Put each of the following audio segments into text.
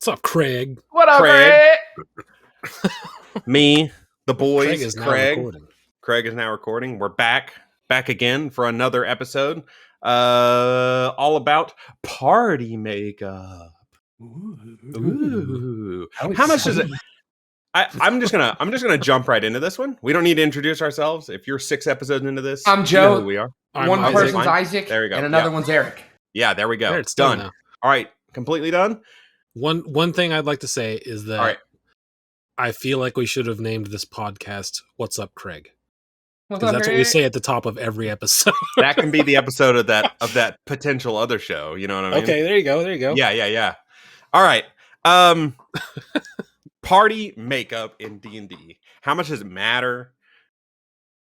What's up, Craig? What up, Craig? Me, the boys, Craig is now recording. Craig is now recording. We're back again for another episode. All about party makeup. Ooh. How much does it? I'm just gonna jump right into this one. We don't need to introduce ourselves. If you're 6 episodes into this, I'm Joe. You know who we are. One person's Isaac. There we go. And another one's Eric. Yeah, there we go. There, it's done now. All right, completely done. One thing I'd like to say is that All right. I feel like we should have named this podcast "What's Up, Craig," What's because up, that's Craig? what we say at the top of every episode. That can be the episode of that potential other show. You know what I mean? Okay, there you go. Yeah. All right. Party makeup in D&D. How much does it matter?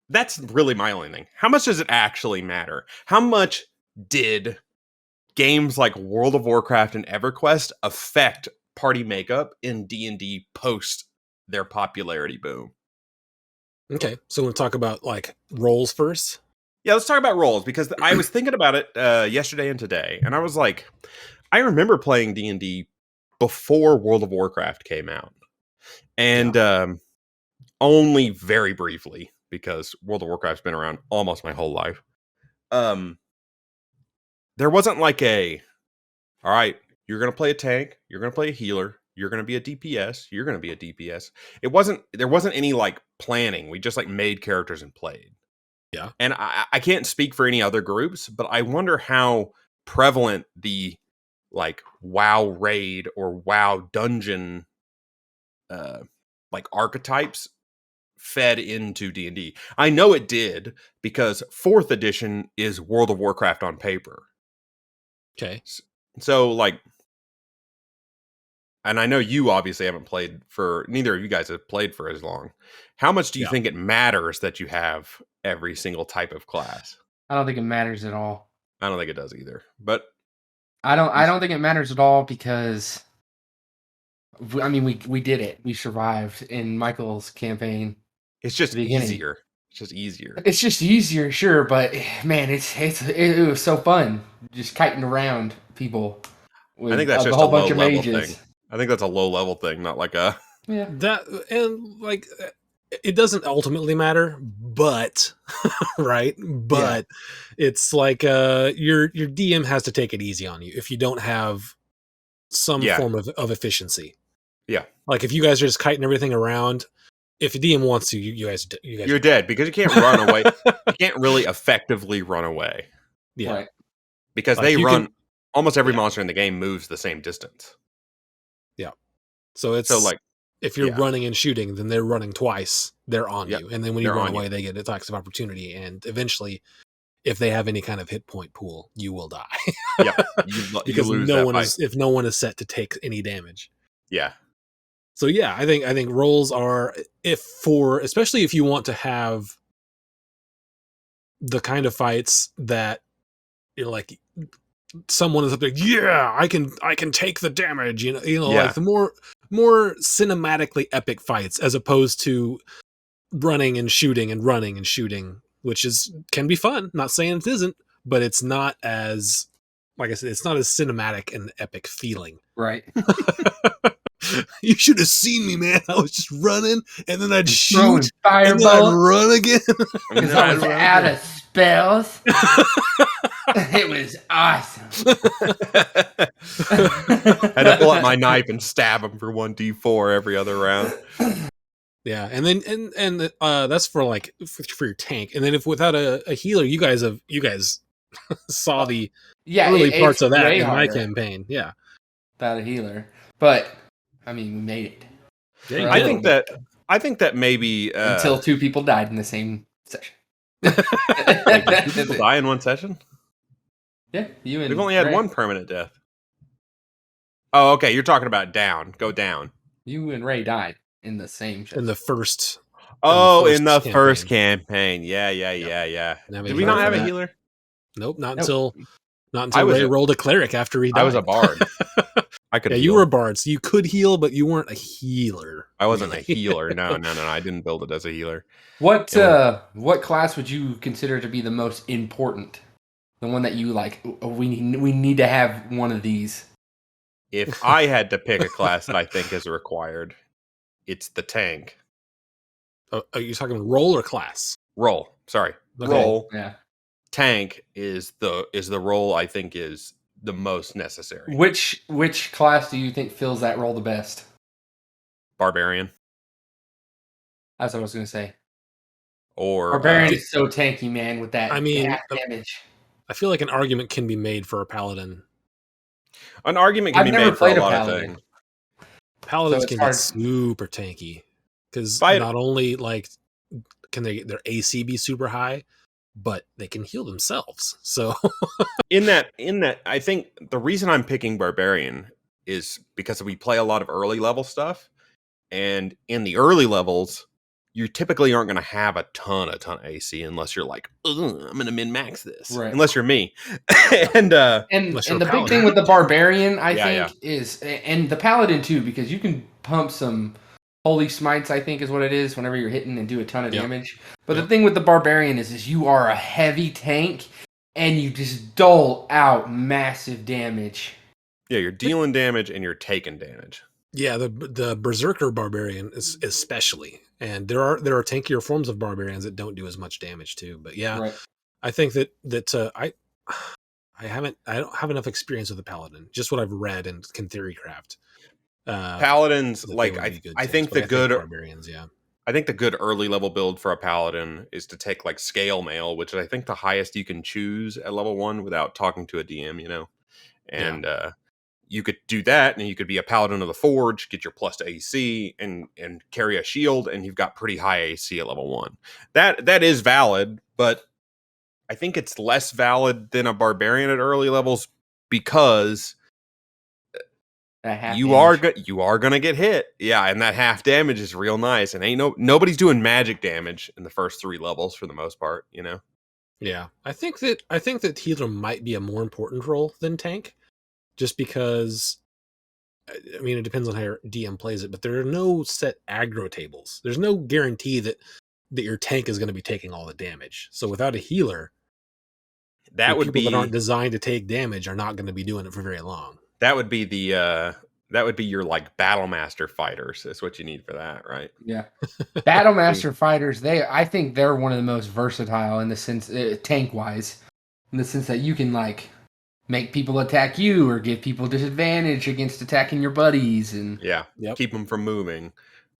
That's really my only thing. How much does it actually matter? How much did games like World of Warcraft and EverQuest affect party makeup in D&D post their popularity boom? Okay, so we'll talk about like roles first. Yeah, let's talk about roles, because I was thinking about it yesterday and today, and I was like, I remember playing D&D before World of Warcraft came out. And only very briefly, because World of Warcraft's been around almost my whole life. There wasn't like all right, you're going to play a tank, you're going to play a healer, you're going to be a DPS, you're going to be a DPS. There wasn't any like planning. We just like made characters and played. Yeah. And I can't speak for any other groups, but I wonder how prevalent the like WoW raid or WoW dungeon like archetypes fed into D&D. I know it did, because 4th edition is World of Warcraft on paper. Okay. So like, and I know you obviously haven't played for, neither of you guys have played for as long. How much do you think it matters that you have every single type of class? I don't think it matters at all. I don't think it does either. But I don't think it matters at all, because I mean we did it. We survived in Michael's campaign. it's just easier. It's just easier. It's just easier, sure, but man, it was so fun just kiting around people with I think that's a just whole a bunch of low level mages. thing. I think that's a low level thing, not like a Yeah. That and like it doesn't ultimately matter, but right? But it's like your DM has to take it easy on you if you don't have some form of efficiency. Yeah. Like if you guys are just kiting everything around, if a DM wants to, you guys you're dead, because you can't run away. You can't really effectively run away. Yeah. Right. Because Like they you run can- almost every monster in the game moves the same distance. So it's So like if you're running and shooting, then they're running twice. They're on Yep. you, and then when you They're run on away, you. they get attacks of opportunity, and eventually, if they have any kind of hit point pool, you will die. Yep. You Because lose no that one fight. if no one is set to take any damage. Yeah. So yeah, I think rolls are especially if you want to have the kind of fights that like someone is up there, yeah, I can take the damage, you know, like the more cinematically epic fights, as opposed to running and shooting, which can be fun. Not saying it isn't, but it's not as, like I said, it's not as cinematic and epic feeling. Right. You should have seen me, man. I was just running, and then I'd Throwing shoot, and then I'd fireballs run again. because I was out of spells. It was awesome. Had to pull out my knife and stab him for 1d4 every other round. Yeah, and then and that's for like for your tank, and then if without a healer, you guys saw the early parts of that in my campaign. Yeah, without a healer, but I mean, we made it. Yeah, I think that maybe until 2 people died in the same session. people die in one session. Yeah, you and We've only had Ray. one permanent death. Oh, okay. You're talking about go down. You and Ray died in the same session. in the first. In the first campaign. Yeah. Did we not have a healer? Nope, not Nope. until Ray rolled a cleric after he died. I was a bard. I could. Yeah, heal. you were a bard, so you could heal, but you weren't a healer. I wasn't a healer. No. I didn't build it as a healer. What class would you consider to be the most important? The one that you like? We need to have one of these. If I had to pick a class that I think is required, it's the tank. Oh, are you talking role or class? Roll. Sorry. Okay. Roll. Yeah. Tank is the role I think is the most necessary. Which class do you think fills that role the best? Barbarian. That's what I was going to say. Or Barbarian is so tanky, man, with that I mean, half damage. I feel like an argument can be made for a paladin. an argument can I've be never made for a played a lot of paladin. things. Paladins So it's can hard. get super tanky because By- not only like can their AC be super high, but they can heal themselves. So in that I think the reason I'm picking Barbarian is because we play a lot of early level stuff, and in the early levels you typically aren't going to have a ton of AC unless you're like, I'm going to min max this, Right. unless you're me. And Unless you're and a the big paladin. thing with the barbarian, I Yeah, think, is, and the paladin too, because you can pump some holy smites, I think is what it is, whenever you're hitting and do a ton of Yep. damage. But Yep. the thing with the barbarian is you are a heavy tank and you just dole out massive damage. yeah, you're dealing damage and you're taking damage. Yeah, the Berserker Barbarian is especially, and there are tankier forms of barbarians that don't do as much damage too. But yeah, Right. I think that I don't have enough experience with the Paladin. Just what I've read and can theory craft. Paladins, that they like would be good I tanks, think but the good barbarians, yeah. I think the good early level build for a paladin is to take like scale mail, which is I think the highest you can choose at level 1 without talking to a DM, you know. And you could do that, and you could be a paladin of the forge, get your plus to AC, and carry a shield, and you've got pretty high AC at level 1. That is valid, but I think it's less valid than a barbarian at early levels because you are going to get hit. Yeah, and that half damage is real nice, and nobody's doing magic damage in the first 3 levels for the most part, you know. Yeah, I think that healer might be a more important role than tank, just because. I mean, it depends on how your DM plays it, but there are no set aggro tables. There's no guarantee that your tank is going to be taking all the damage. So without a healer, That would people be that aren't designed to take damage are not going to be doing it for very long. that would be your like battle master fighters. That's what you need for that, right? Yeah. Battle master fighters, I think they're one of the most versatile in the sense, tank wise, in the sense that you can like make people attack you or give people disadvantage against attacking your buddies, and Yeah, Yep. keep them from moving.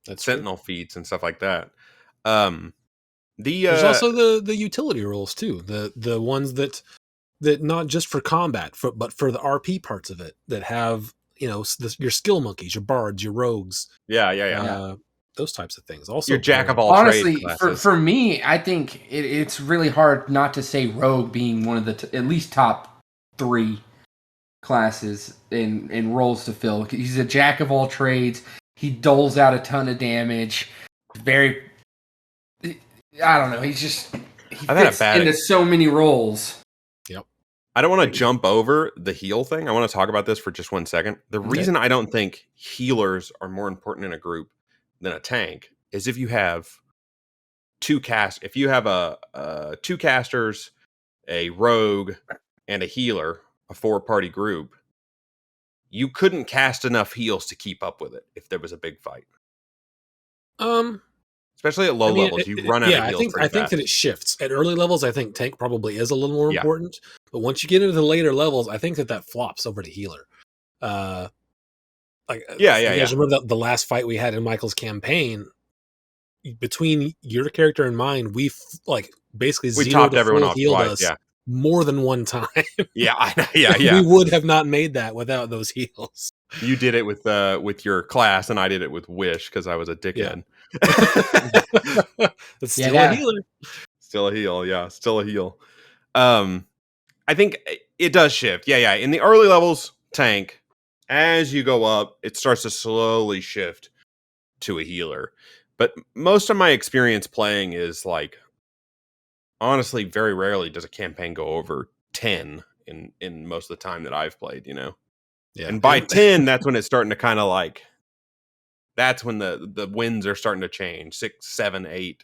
That's Sentinel feats and stuff like that. There's also the utility roles too. The ones that not just for combat, but for the RP parts of it that have, you know, your skill monkeys, your bards, your rogues. Yeah. Those types of things. Also, Your jack of all honestly, trade classes. for me, I think it's really hard not to say rogue being one of the at least top 3 classes in roles to fill. He's a jack of all trades. He doles out a ton of damage. I don't know. He fits into so many roles. Yep. I don't want to jump over the heal thing. I want to talk about this for just 1 second. The reason I don't think healers are more important in a group than a tank is if you have two casters, a rogue, and a healer, a 4-party group, you couldn't cast enough heals to keep up with it if there was a big fight. Especially at low levels, you run out of heals. I think that it shifts. At early levels, I think tank probably is a little more important. But once you get into the later levels, I think that flops over to healer. You guys remember the last fight we had in Michael's campaign? Between your character and mine, we basically topped everyone off healed twice, us more than one time. Yeah. We would have not made that without those heals. You did it with your class, and I did it with Wish because I was a dickhead. It's still a healer. Still a heal, yeah. Still a heal. I think it does shift. Yeah. In the early levels, tank. As you go up, it starts to slowly shift to a healer. But most of my experience playing is like, honestly, very rarely does a campaign go over 10 in most of the time that I've played, you know? Yeah. And by 10, that's when it's starting to kind of like, that's when the wins are starting to change. 6, 7, 8,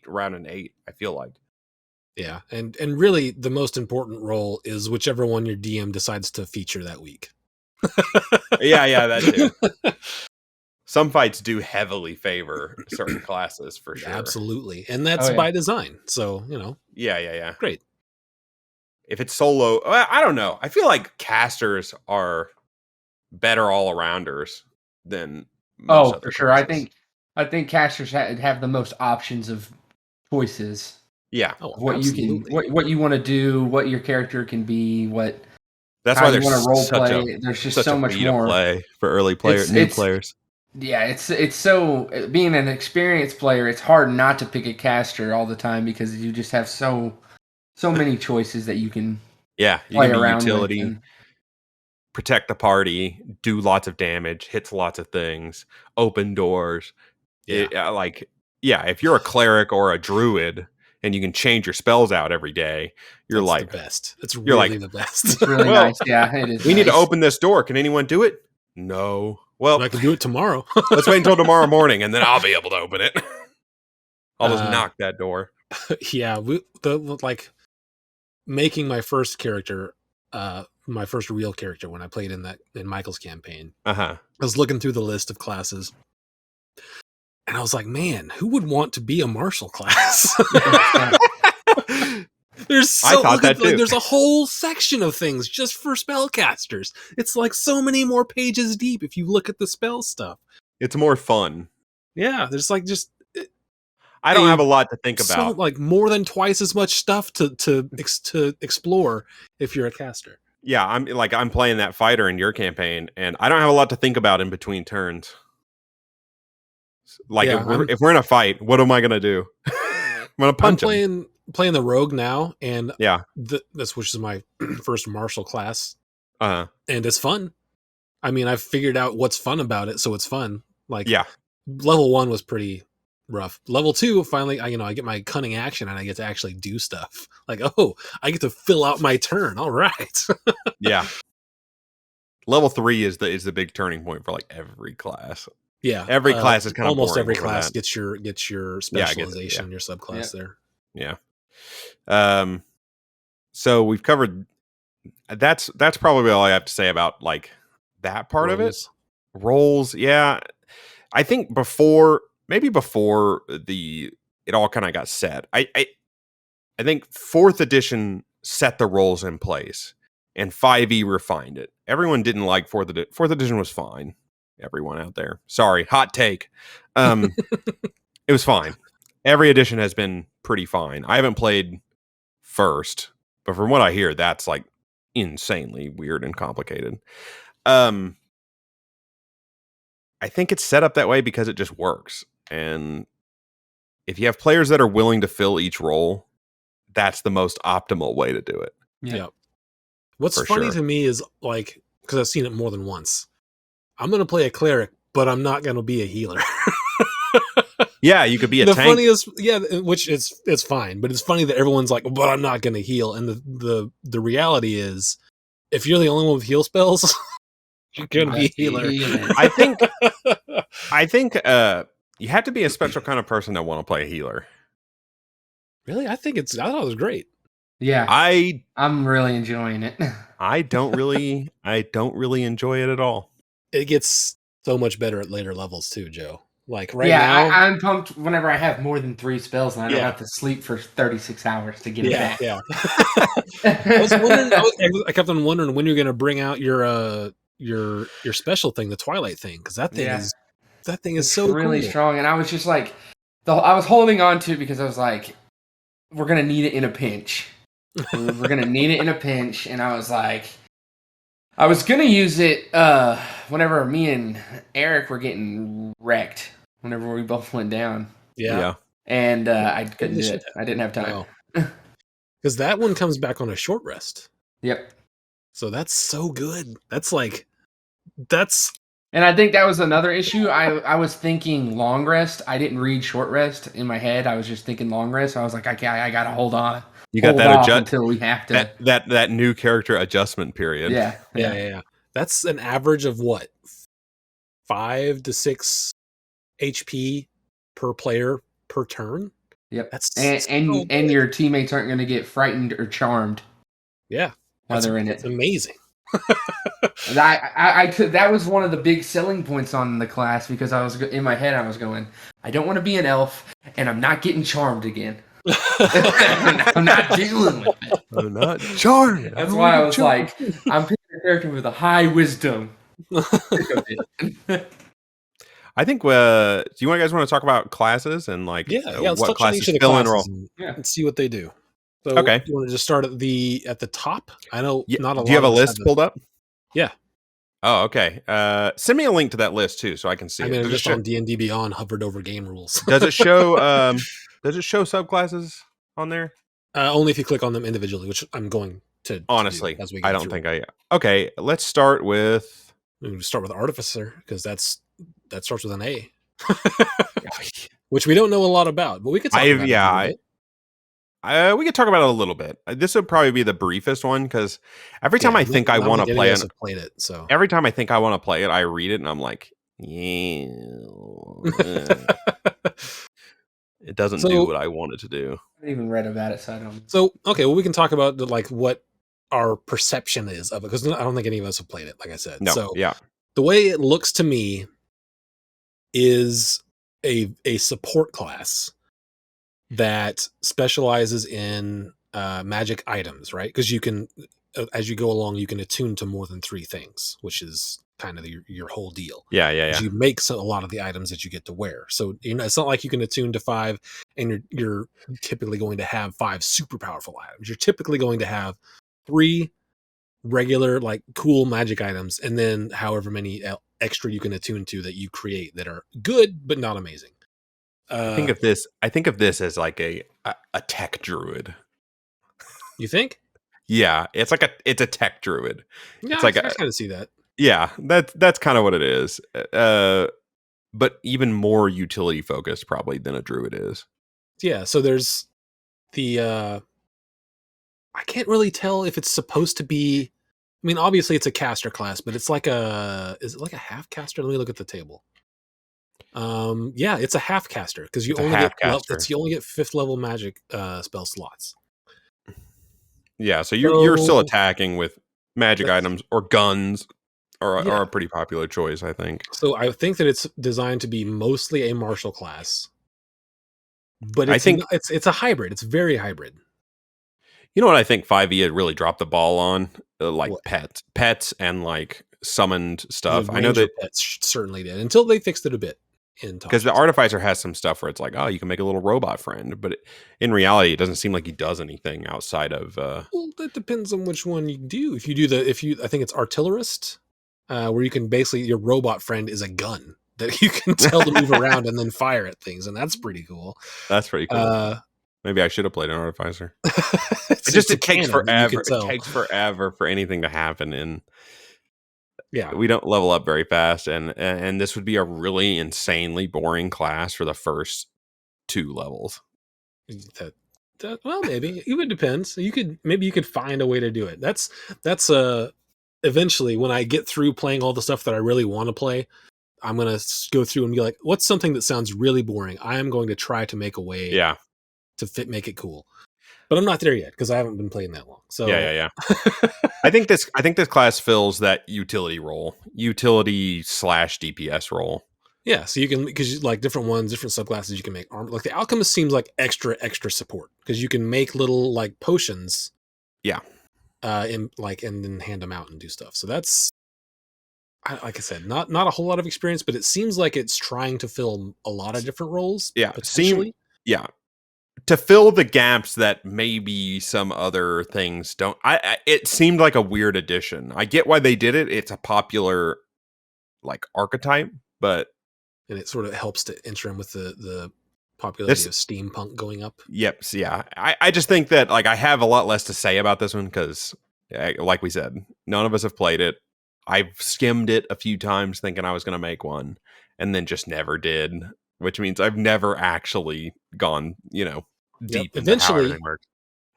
around an 8, I feel like. Yeah. And really the most important role is whichever one your DM decides to feature that week. Yeah, that too. Some fights do heavily favor certain classes for sure. Absolutely. And that's by design. So, Yeah. great. If it's solo, I don't know. I feel like casters are better all-arounders than most other for sure. classes. I think casters have the most options of choices. Yeah. Oh, What absolutely. you can, what you want to do, what your character can be, That's how why you there's want to role such play. There's just such so a much beta more. play for early new players. Yeah, it's so being an experienced player, it's hard not to pick a caster all the time because you just have so many choices that you can Yeah, you play can be around utility, with. protect the party, do lots of damage, hits lots of things, open doors. Yeah. If you're a cleric or a druid and you can change your spells out every day, you're That's like the best. It's you're really like, the best. It's really well, nice. Yeah, it is. we need to nice. open this door. Can anyone do it? No. Well, I can do it tomorrow. let's wait until tomorrow morning and then I'll be able to open it. I'll just knock that door. Yeah, making my first character, my first real character when I played in Michael's campaign. Uh-huh. I was looking through the list of classes, and I was like, man, who would want to be a martial class? There's a whole section of things just for spellcasters. It's like so many more pages deep if you look at the spell stuff. It's more fun. Yeah, there's like I don't have a lot to think about. So, like more than twice as much stuff to explore if you're a caster. Yeah, I'm playing that fighter in your campaign, and I don't have a lot to think about in between turns. Like if we're in a fight, what am I gonna do? I'm gonna punch him. Playing the rogue now, and this which is my first martial class, and it's fun. I mean, I've figured out what's fun about it, so it's fun. Like, level 1 was pretty rough. Level 2, finally, I get my cunning action and I get to actually do stuff. Like, oh, I get to fill out my turn. All right. Yeah. Level 3 is the big turning point for like every class. Yeah, every class is kind of almost every class gets your specialization, your subclass there. Yeah. So we've covered. That's probably all I have to say about like that part of it. Roles, yeah. I think before it all kind of got set. I think 4th edition set the roles in place, and 5e refined it. Everyone didn't like 4th edition. 4th edition was fine. Everyone out there, sorry, hot take. It was fine. Every edition has been pretty fine. I haven't played first, but from what I hear, that's like insanely weird and complicated. I think it's set up that way because it just works. And if you have players that are willing to fill each role, that's the most optimal way to do it. Yeah. What's funny to me is, like, because I've seen it more than once, I'm going to play a cleric, but I'm not going to be a healer. Yeah, you could be a tank. Funniest, which it's fine, but it's funny that everyone's like, but I'm not going to heal. And the reality is, if you're the only one with heal spells, you're going to be a healer. I think you have to be a special kind of person that want to play a healer. Really? I thought it was great. Yeah. I'm really enjoying it. I don't really enjoy it at all. It gets so much better at later levels too, Joe. Like now, I'm pumped whenever I have more than 3 spells and I don't have to sleep for 36 hours to get it back. Yeah. I kept on wondering when you're going to bring out your special thing, the Twilight thing, because that thing is so really cool. strong. And I was just like, I was holding on to it because I was like, we're gonna need it in a pinch. We're gonna need it in a pinch, and I was like, I was gonna use it whenever me and Eric were getting wrecked. Whenever we both went down. Yeah. And I couldn't do it. I didn't have time. Because that one comes back on a short rest. Yep. So that's so good. And I think that was another issue. I was thinking long rest. I didn't read short rest in my head. I was just thinking long rest. So I was like, I gotta hold on. You got that until we have to that new character adjustment period. Yeah. That's an average of what? 5 to 6 HP per player per turn. Yep. And your teammates aren't going to get frightened or charmed. Yeah. While they're in it. It's amazing. That was one of the big selling points on the class because I was in my head. I was going, I don't want to be an elf, and I'm not getting charmed again. I'm not dealing with it. I'm not charmed. That's why I was like, I'm picking a character with a high wisdom. I think. Do you guys want to talk about classes and like let's what touch on each classes of the fill in classes role? and see what they do. So Okay. You want to just start at the top? I know not a lot. Do you have a list pulled up? Yeah. Oh, okay. Send me a link to that list too, so I can see. I mean, just on DnD Beyond, hovered over game rules. Does it show? Does it show subclasses on there? Only if you click on them individually, which I'm going to. Honestly, do as we go I don't through. think I. Okay, let's start with. We can start with Artificer because that starts with an A, which we don't know a lot about, but we could talk about it a little bit. We could talk about it a little bit. This would probably be the briefest one because every time I think I want to play it, every time I think I want to play it, I read it and I'm like, yeah, it doesn't do what I want it to do. I haven't even read about it, so I don't. So okay, well, we can talk about like what our perception is of it because I don't think any of us have played it. Like I said, the way it looks to me is a support class that specializes in magic items, right? Because you can, as you go along, you can attune to more than 3 things, which is kind of your whole deal. Yeah. You make a lot of the items that you get to wear. So it's not like you can attune to 5 and you're typically going to have 5 super powerful items. You're typically going to have 3 regular, like cool magic items, and then however many extra you can attune to that you create that are good but not amazing. I think of this as like a tech druid. You think? Yeah, it's a tech druid. Yeah, it's like I kind of see that. Yeah, that's kind of what it is. But even more utility focused probably than a druid is. Yeah, so there's the I can't really tell if it's supposed to be. I mean, obviously it's a caster class, but it's like is it like a half caster? Let me look at the table. Yeah, it's a half caster because you only get 5th level magic spell slots. Yeah, so you're still attacking with magic items or guns are a pretty popular choice, I think. So I think that it's designed to be mostly a martial class, but I think it's a hybrid. It's very hybrid. You know what I think 5e had really dropped the ball on, like pets and like summoned stuff. I know that pets certainly did until they fixed it a bit. Because the Artificer has some stuff where it's like, oh, you can make a little robot friend, but in reality, it doesn't seem like he does anything outside of. Well, that depends on which one you do. If you I think it's Artillerist, where you can basically your robot friend is a gun that you can tell to move around and then fire at things, and that's pretty cool. That's pretty cool. Maybe I should have played an Artificer. It takes forever. It takes forever for anything to happen in. Yeah, we don't level up very fast, and this would be a really insanely boring class for the first 2 levels. Well, maybe it would depend. So you could find a way to do it. That's eventually when I get through playing all the stuff that I really want to play, I'm gonna go through and be like, what's something that sounds really boring? I am going to try to make a way. Yeah. To make it cool. But I'm not there yet because I haven't been playing that long. So yeah. I think this class fills that utility role, utility/DPS role. Yeah, so you can because like different subclasses you can make armor. Like the Alchemist seems like extra support because you can make little like potions. Yeah. And then hand them out and do stuff. So that's like I said, not a whole lot of experience, but it seems like it's trying to fill a lot of different roles. Yeah, to fill the gaps that maybe some other things don't. It seemed like a weird addition. I get why they did it. It's a popular like archetype, and it sort of helps to enter in with the popularity of steampunk going up. Yep. So yeah. I just think that like I have a lot less to say about this one because, like we said, none of us have played it. I've skimmed it a few times thinking I was going to make one, and then just never did. Which means I've never actually gone, deep into how everything works.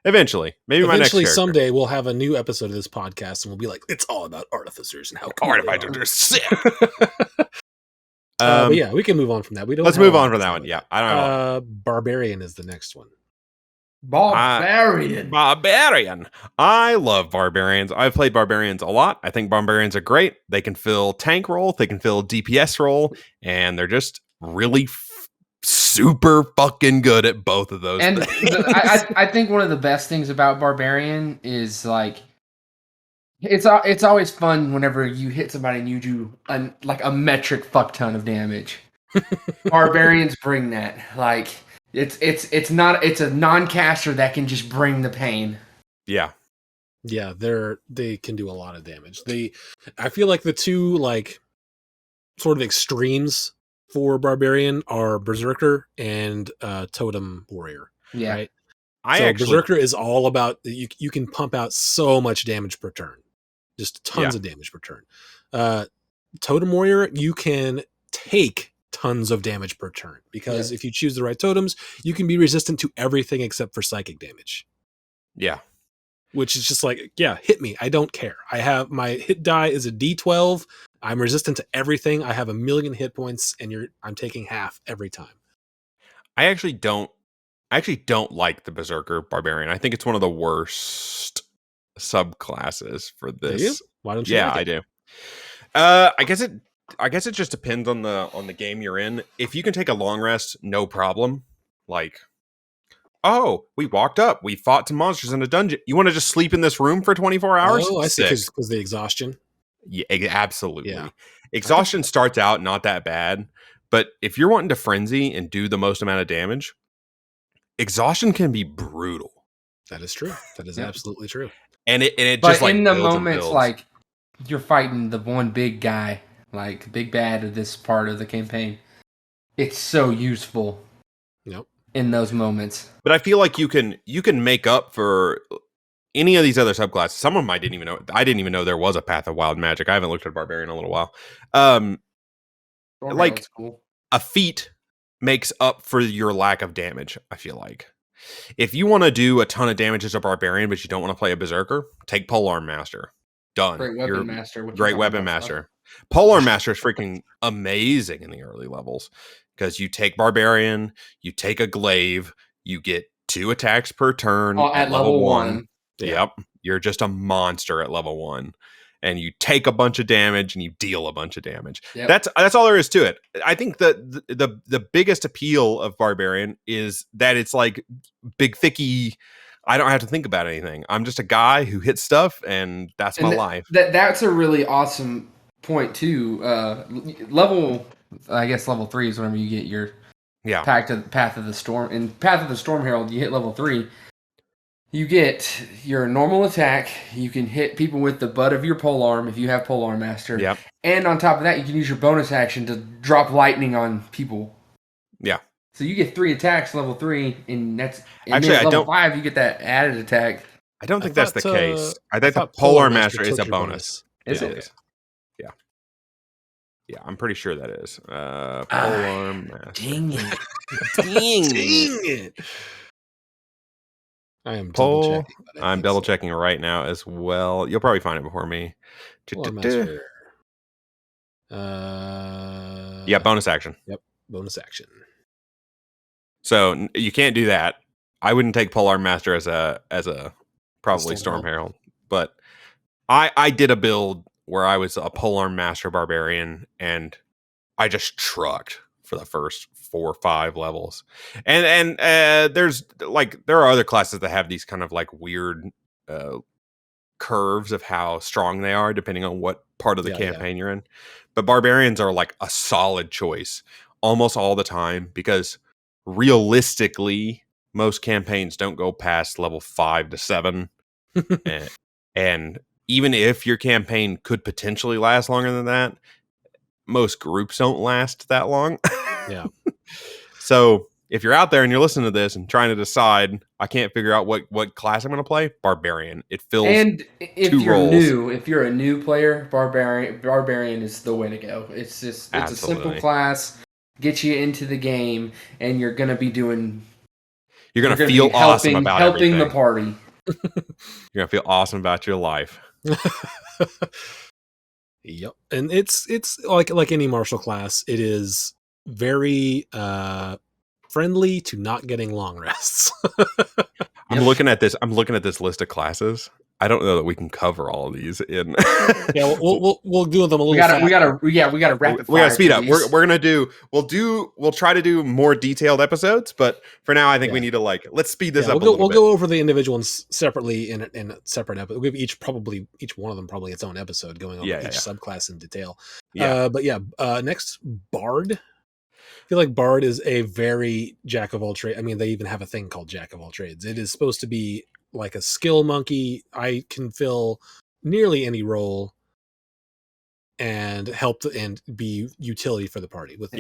Eventually, maybe my next character. Someday we'll have a new episode of this podcast, and we'll be like, "It's all about artificers and how cool artificers are sick." But yeah, we can move on from that. Let's move on from that one. Yeah, I don't know. Barbarian is the next one. Barbarian. Barbarian. I love barbarians. I've played barbarians a lot. I think barbarians are great. They can fill tank role, they can fill DPS role, and they're just really super fucking good at both of those And things. I think one of the best things about barbarian is like it's always fun whenever you hit somebody and you do a metric fuck ton of damage. Barbarians bring that. Like it's a non-caster that can just bring the pain. Yeah. Yeah, they can do a lot of damage. I feel like the two like sort of extremes for barbarian are berserker and totem warrior. Yeah. Right. Berserker is all about you can pump out so much damage per turn, just tons of damage per turn. Totem warrior, you can take tons of damage per turn because if you choose the right totems, you can be resistant to everything except for psychic damage. Yeah. Which is just like, hit me. I don't care. I have my hit die is a D12. I'm resistant to everything. I have 1,000,000 hit points, and I'm taking half every time. I actually don't like the Berserker Barbarian. I think it's one of the worst subclasses for this. Do you? Why don't you? Yeah, like it? I do. I guess it just depends on the game you're in. If you can take a long rest, no problem. Like, oh, we walked up, we fought some monsters in a dungeon. You want to just sleep in this room for 24 hours? Oh, I see. Because the exhaustion. Yeah, absolutely. Yeah. Exhaustion starts out not that bad, but if you're wanting to frenzy and do the most amount of damage, exhaustion can be brutal. That is true. That is absolutely true. And it but just like in the builds and moments builds. like you're fighting the one big guy, like big bad of this part of the campaign, it's so useful. Yep. In those moments. But I feel like you can make up for any of these other subclasses. Some of them I didn't even know there was a Path of Wild Magic. I haven't looked at Barbarian in a little while. Like cool. A feat makes up for your lack of damage, I feel like. If you want to do a ton of damage as a Barbarian, but you don't want to play a Berserker, take Polearm Master. Done. Great Weapon Master. Great Weapon Master. Polearm Master is freaking amazing in the early levels because you take Barbarian, you take a Glaive, you get 2 attacks per turn at level 1. Yep. You're just a monster at level 1. And you take a bunch of damage and you deal a bunch of damage. Yep. That's all there is to it. I think that the biggest appeal of Barbarian is that it's like big thicky. I don't have to think about anything. I'm just a guy who hits stuff, and that's my life. That's a really awesome point too. Level 3 is whenever you get your Path of the Storm. In Path of the Storm Herald, you hit level 3. You get your normal attack. You can hit people with the butt of your polearm if you have Polearm Master. Yep. And on top of that, you can use your bonus action to drop lightning on people. Yeah. So you get 3 attacks level 3, and that's actually level 5 you get that added attack. I don't think that's the case. I think the Polearm Master is a bonus. Is it? Is. Yeah. Yeah, I'm pretty sure that is. Polearm Master. Dang it. Dang it. I am double checking. I'm double checking right now as well. You'll probably find it before me. Yeah, bonus action. Yep, bonus action. So you can't do that. I wouldn't take Polearm Master as a probably Storm Herald, but I did a build where I was a Polearm Master Barbarian, and I just trucked for the first 4 or 5 levels. And there are other classes that have these kind of like weird curves of how strong they are depending on what part of the campaign you're in. But Barbarians are like a solid choice almost all the time because realistically most campaigns don't go past level 5 to 7. and even if your campaign could potentially last longer than that, most groups don't last that long. Yeah. So if you're out there and you're listening to this and trying to decide, I can't figure out what class I'm going to play, Barbarian. It fills and if 2 you're roles. if you're a new player, Barbarian is the way to go. It's a simple class, get you into the game, and you're going to be doing. You're going to feel awesome about helping everything. the party. You're going to feel awesome about your life. Yep. And it's like any martial class, it is very friendly to not getting long rests. I'm looking at this. I'm looking at this list of classes. I don't know that we can cover all of these in. Yeah, we'll do them a little. We gotta rapid fire. We gotta speed up. We're gonna do. We'll try to do more detailed episodes, but for now, I think we need to let's speed this up a little bit. We'll go over the individual ones separately in a separate episode. We'll give each one of them probably its own episode, going over each subclass in detail. Yeah. Next, Bard. I feel like Bard is a very jack of all trades. I mean, they even have a thing called jack of all trades. It is supposed to be like a skill monkey. I can fill nearly any role and help and be utility for the party with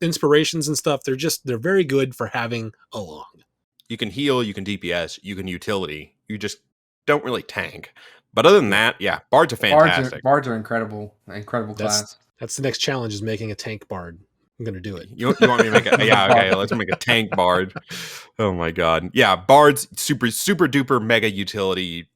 inspirations and stuff. They're very good for having along. You can heal, you can DPS, you can utility. You just don't really tank. But other than that, Bards are fantastic. Bards are incredible class. That's the next challenge, is making a tank Bard. I'm gonna do it. You want me to make a okay, let's make a tank Bard. Oh my god. Yeah, Bard's super duper mega utility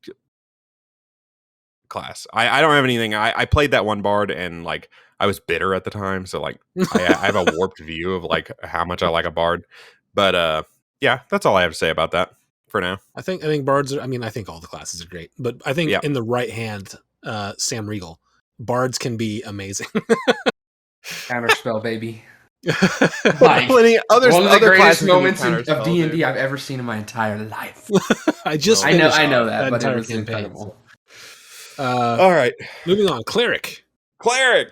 class. I don't have anything. I played that one Bard and I was bitter at the time, so I have a warped view of how much I like a Bard. But that's all I have to say about that for now. I think Bards are, I think all the classes are great, but I think in the right hand, Sam Riegel, Bards can be amazing. Counterspell, baby. Plenty others. One of the greatest moments of of D&D I've ever seen in my entire life. I know that, but it was incredible. All right, moving on. Cleric. I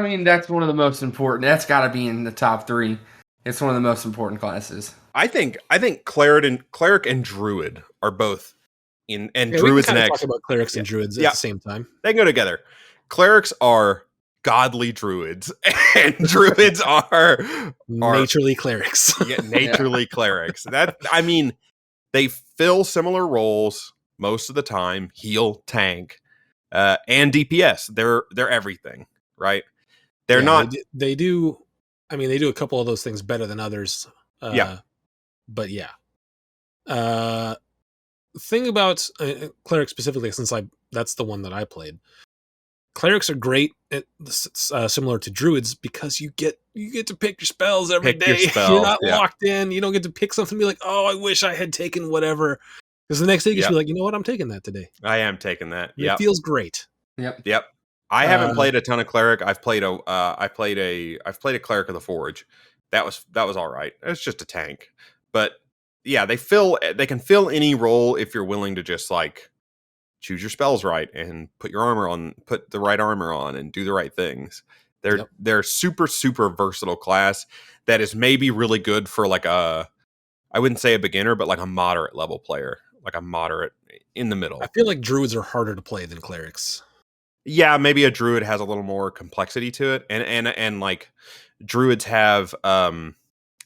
mean, that's one of the most important. That's got to be in the top 3. It's one of the most important classes. I think Cleric and Druid are both in, and Druid's we can next. Talk about Clerics and Druids at the same time. They can go together. Clerics are godly druids, and druids are naturally clerics. Naturally clerics. They fill similar roles most of the time: heal, tank, and DPS. They're everything, right? They're not. They do. They do a couple of those things better than others. But thing about Cleric specifically, since that's the one that I played. Clerics are great, similar to Druids, because you get to pick your spells every day. You're not locked in. You don't get to pick something and be like, oh, I wish I had taken whatever. Because the next day you just be like, you know what, I'm taking that today. I am taking that. It feels great. Yep. I haven't played a ton of Cleric. I've played a Cleric of the Forge. That was all right. It's just a tank, but they can fill any role if you're willing to just choose your spells right and put the right armor on and do the right things. They're super, super versatile class that is maybe really good for I wouldn't say a beginner, but a moderate level player, a moderate in the middle. I feel like Druids are harder to play than Clerics. Yeah, maybe a Druid has a little more complexity to it. And Druids have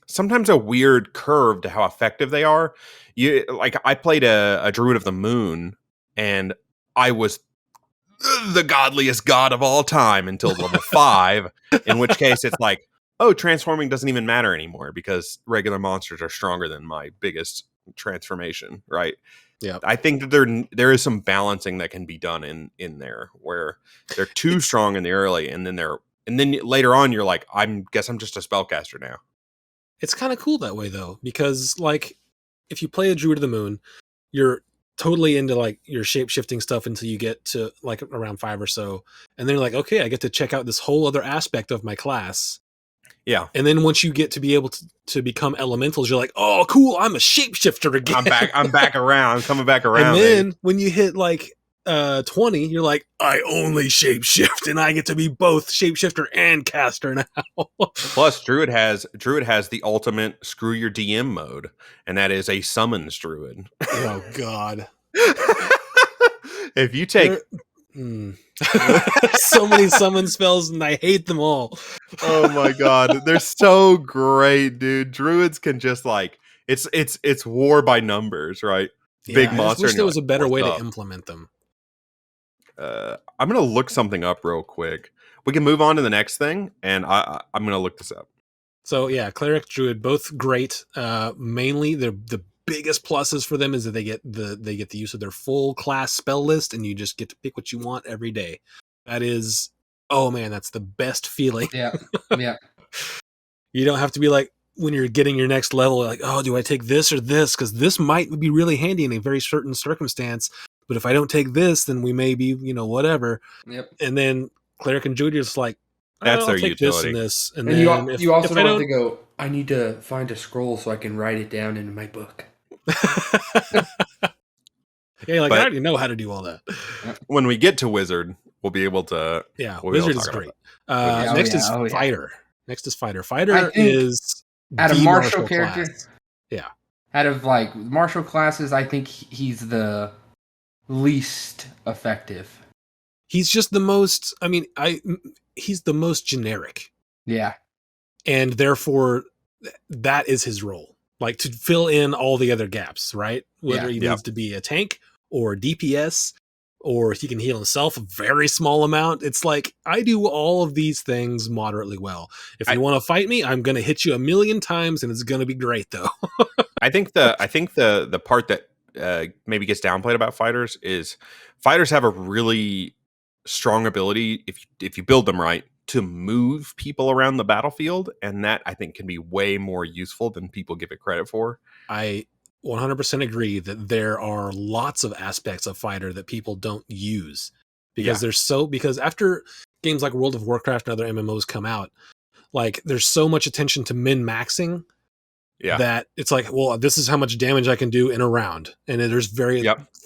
sometimes a weird curve to how effective they are. I played a Druid of the Moon, and I was the godliest god of all time until level 5, in which case it's transforming doesn't even matter anymore because regular monsters are stronger than my biggest transformation, right? Yeah. I think that there is some balancing that can be done in there where they're too strong in the early, and then later on you're like, I'm just a spellcaster now. It's kind of cool that way though, because if you play a Druid of the Moon, you're totally into your shape-shifting stuff until you get to around 5 or so, and then you're like, okay, I get to check out this whole other aspect of my class. Yeah. And then once you get to be able to become elementals, you're like, oh cool, I'm a shapeshifter again. I'm back around. I'm coming back around. And then when you hit 20, you're like, I only shapeshift, and I get to be both shapeshifter and caster now. Plus, Druid has the ultimate screw your DM mode, and that is a summons Druid. Oh God! If you take so many summon spells, and I hate them all. Oh my God, they're so great, dude. Druids can just it's war by numbers, right? Big monster. I just wish there was a better way to implement them. I'm gonna look something up real quick. We can move on to the next thing, and I'm gonna look this up. So Cleric, Druid, both great. Mainly, the biggest pluses for them is that they get the use of their full class spell list, and you just get to pick what you want every day. That is, oh man, that's the best feeling. Yeah. You don't have to be like, when you're getting your next level, like, oh, do I take this or this? Because this might be really handy in a very certain circumstance. But if I don't take this, then we may be, whatever. Yep. And then Cleric and Druid are just like, That's I'll their take utility. this and And then you also if don't I have to go, I need to find a scroll so I can write it down in my book. Yeah, like, But- I already know how to do all that. When we get to Wizard, we'll be able to. Yeah, we'll be able to Wizard is talk about great. that. Next is Oh, yeah. Fighter. Next is Fighter. I Fighter think is out of the martial character, class. Yeah. out of like martial classes, I think he's the least effective. He's just the most, he's the most generic. Yeah. And therefore, that is his role. Like, to fill in all the other gaps, right? Whether he Yeah. needs to be a tank or DPS, or he can heal himself a very small amount. It's like, I do all of these things moderately well. If you want to fight me, I'm going to hit you 1,000,000 times, and it's going to be great, though. I think the part that maybe gets downplayed about fighters is fighters have a really strong ability, if you build them right, to move people around the battlefield, and that I think can be way more useful than people give it credit for. I 100% agree that there are lots of aspects of Fighter that people don't use because because after games like World of Warcraft and other MMOs come out, like, there's so much attention to min-maxing that it's like, well, this is how much damage I can do in a round. And then there's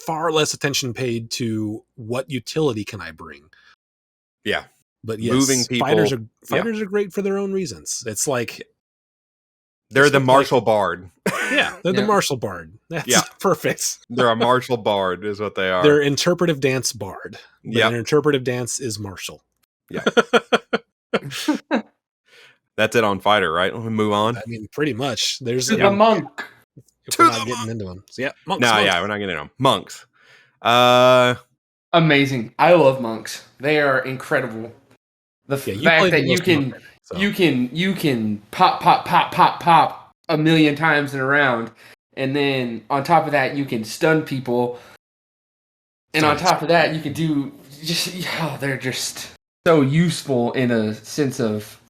far less attention paid to what utility can I bring. Yeah. But yes, moving people, fighters are great for their own reasons. It's like, they're the martial bard. Yeah, they're the martial bard. That's perfect. They're a martial bard is what they are. They're interpretive dance bard. Yeah. An interpretive dance is martial. Yeah. That's it on Fighter, right? We'll move on. I mean, pretty much. There's the monk. If we're not getting into them. So, monks. Yeah, we're not getting into them. Monks. Amazing. I love monks. They are incredible. The fact that you can pop 1,000,000 times in a round, and then on top of that you can stun people, and on top of that you can do they're just so useful in a sense of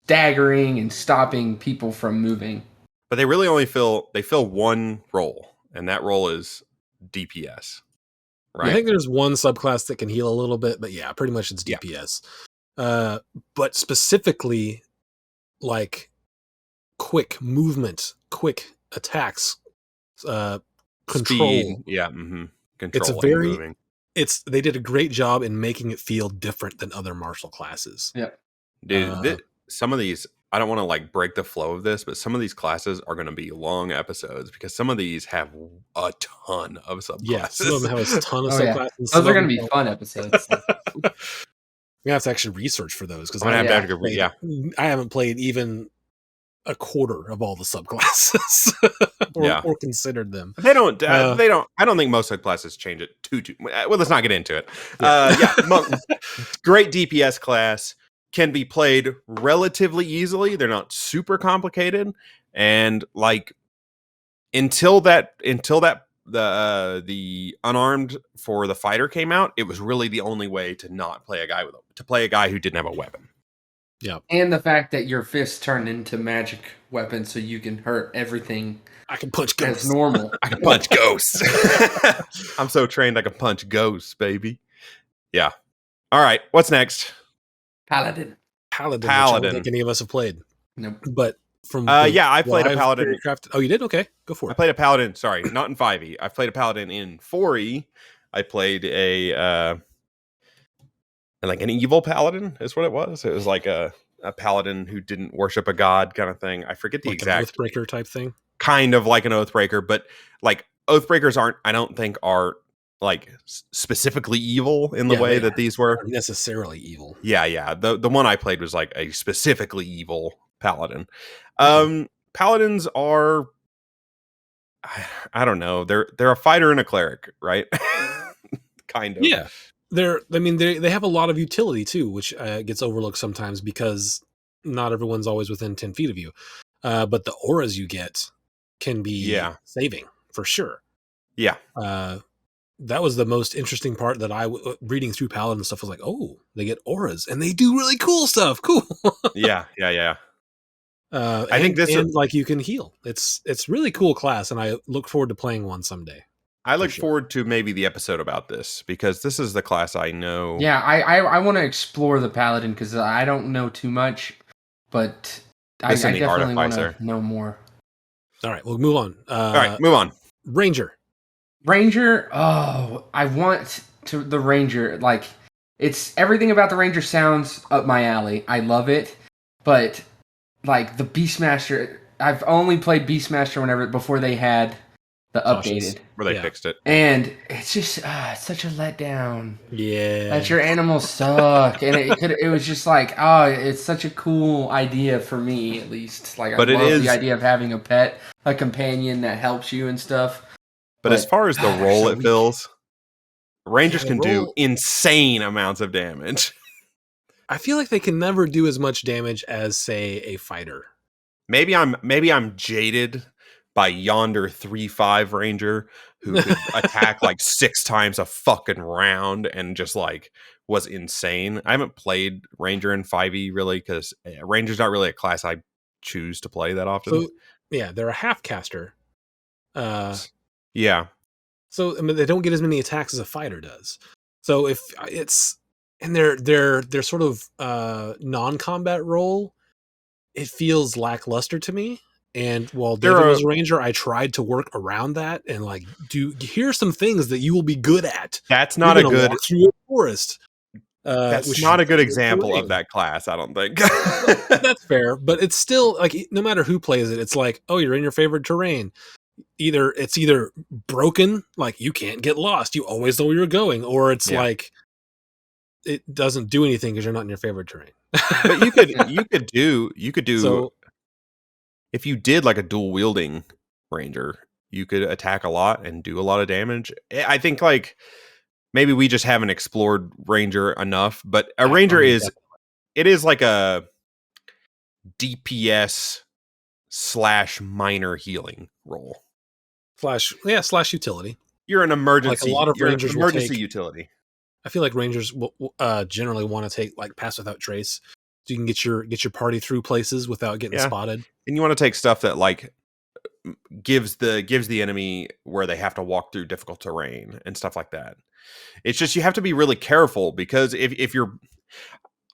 staggering and stopping people from moving. But they really only fill one role, and that role is DPS. Right. I think there's one subclass that can heal a little bit, but pretty much it's DPS. But specifically, like, quick movement, quick attacks, control. Speed. Yeah. Mm-hmm. Control. They did a great job in making it feel different than other martial classes. Yeah. Dude, some of these, I don't want to like break the flow of this, but some of these classes are going to be long episodes because some of these have a ton of subclasses. Yeah, some of them have a ton of subclasses. Yeah. Those are going to be fun episodes. We have to actually research for those because I haven't played even a quarter of all the subclasses or considered them. They don't. I don't think most subclasses change it too. Well, let's not get into it. Great DPS class. Can be played relatively easily. They're not super complicated, and like until the unarmed for the fighter came out, it was really the only way to not play a guy who didn't have a weapon. Yeah, and the fact that your fists turn into magic weapons, so you can hurt everything. I can punch ghosts. As normal. I can punch ghosts. I'm so trained I can punch ghosts, baby. Yeah. All right. What's next? Paladin. Which I don't think any of us have played. Nope. But from I played a paladin. Oh, you did? Okay, go for it. I played a paladin. Sorry, not in 5e. I played a paladin in 4e. I played like an evil paladin is what it was. It was like a paladin who didn't worship a god kind of thing. I forget the exact Oathbreaker type thing. Kind of like an Oathbreaker, but like Oathbreakers I don't think are like specifically evil in the way that these were. Necessarily evil. Yeah. The one I played was like a specifically evil paladin. Paladins are, I don't know. They're a fighter and a cleric, right? Kind of. Yeah. They have a lot of utility too, which gets overlooked sometimes because not everyone's always within 10 feet of you. But the auras you get can be saving for sure. Yeah. That was the most interesting part that reading through Paladin and stuff was like, oh, they get auras and they do really cool stuff. Cool. Yeah. I think this and like you can heal. It's really cool class, and I look forward to playing one someday. I look forward to maybe the episode about this because this is the class I know. Yeah, I want to explore the paladin because I don't know too much, but I definitely want to know more. All right, we'll move on. All right, move on. Ranger. Oh, I want to the Ranger. Like, it's everything about the Ranger sounds up my alley. I love it, but like the Beastmaster, I've only played Beastmaster before they had the updated where they fixed it, and it's just such a letdown. Yeah, that your animals suck, and it was just like, it's such a cool idea for me, at least. Like, but I love the idea of having a pet, a companion that helps you and stuff. But as far as the role it fills, Rangers can do insane amounts of damage. I feel like they can never do as much damage as, say, a fighter. Maybe I'm jaded by yonder 3/5 Ranger who could attack like 6 times a fucking round and just like was insane. I haven't played Ranger in 5e really because Ranger's not really a class I choose to play that often. So, yeah, they're a half caster. Yeah. So I mean, they don't get as many attacks as a fighter does. So if it's and their sort of non-combat role, it feels lackluster to me. And while David was a ranger, I tried to work around that and like here's some things that you will be good at. That's not a good walk through a forest. That's not a good example of that class, I don't think. That's fair, but it's still like no matter who plays it, it's like, oh, you're in your favorite terrain. It's either broken, like you can't get lost, you always know where you're going, or it's like it doesn't do anything because you're not in your favorite terrain. But you could do so, if you did like a dual wielding ranger, you could attack a lot and do a lot of damage. I think like maybe we just haven't explored ranger enough, but a ranger is like a DPS / minor healing role. / utility. You're an emergency. Like a lot of rangers emergency utility. I feel like rangers will generally want to take like pass without trace, so you can get your party through places without getting spotted. And you want to take stuff that like gives the enemy where they have to walk through difficult terrain and stuff like that. It's just you have to be really careful because if you're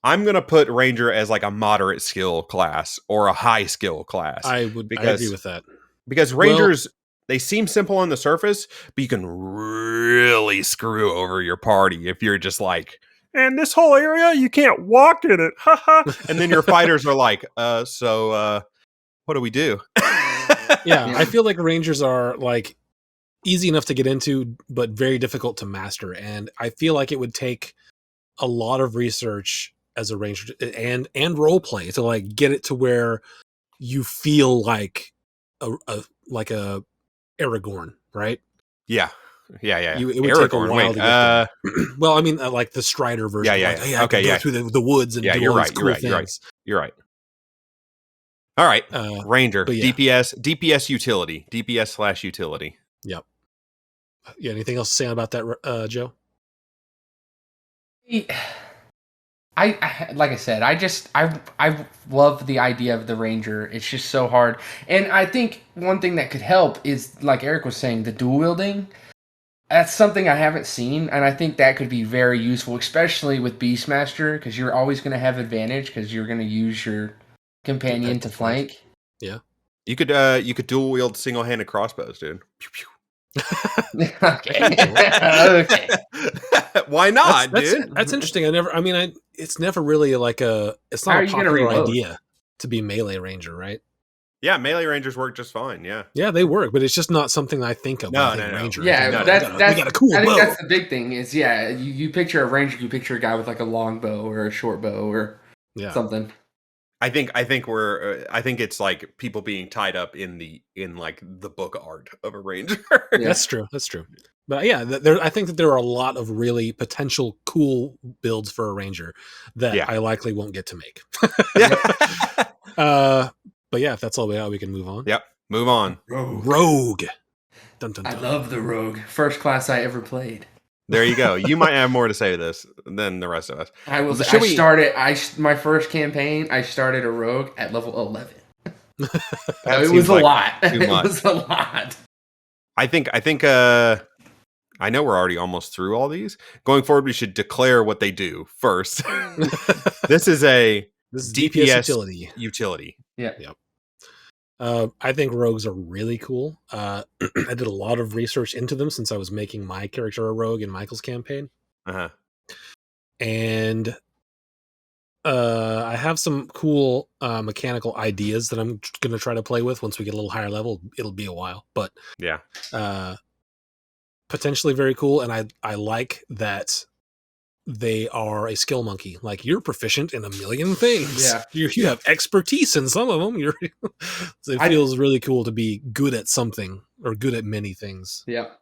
I'm going to put Ranger as like a moderate skill class or a high skill class. I agree with that. Because Rangers, they seem simple on the surface, but you can really screw over your party if you're just like, and this whole area, you can't walk in it. And then your fighters are like, so what do we do? Yeah, I feel like Rangers are like easy enough to get into, but very difficult to master. And I feel like it would take a lot of research as a ranger and role play to like get it to where you feel like a Aragorn, right? Yeah. It would Aragorn, take a while to get there. Well, I mean, like the Strider version. Yeah. Like, go through the woods and do all these cool things. You're right. All right, Ranger, yeah. DPS utility, DPS / utility. Yep. Yeah. Anything else to say about that, Joe? I like I said, I love the idea of the Ranger. It's just so hard, and I think one thing that could help is, like Eric was saying, the dual wielding. That's something I haven't seen, and I think that could be very useful, especially with Beastmaster, because you're always going to have advantage because you're going to use your companion to flank. Yeah, you could dual wield single-handed crossbows, dude. Pew, pew. Okay. Why not, dude? That's interesting. It's never really like it's not a popular idea to be melee ranger, right? Yeah, melee rangers work just fine. Yeah, they work, but it's just not something I think of. No. Ranger. Yeah, we got a cool bow. I think that's the big thing. Is you picture a ranger, you picture a guy with like a long bow or a short bow or something. I think it's like people being tied up in like the book art of a ranger. That's true. But yeah, I think that there are a lot of really potential cool builds for a ranger that I likely won't get to make. But yeah, if that's all we can move on. Yep, move on. Rogue. Dun, dun, dun. I love the rogue. First class I ever played. There you go. You might have more to say to this than the rest of us. My first campaign, I started a rogue at level 11. That it seems was a like lot. too It much. was a lot. I think I know we're already almost through all these. Going forward, we should declare what they do first. This is a This is DPS DPS utility. Yeah. Yep. I think rogues are really cool. I did a lot of research into them since I was making my character a rogue in Michael's campaign. Uh-huh. And I have some cool mechanical ideas that I'm going to try to play with once we get a little higher level. It'll be a while, but Yeah. Potentially very cool. And I like that they are a skill monkey. Like, you're proficient in a million things. Yeah. You have expertise in some of them. So it feels really cool to be good at something or good at many things. Yeah.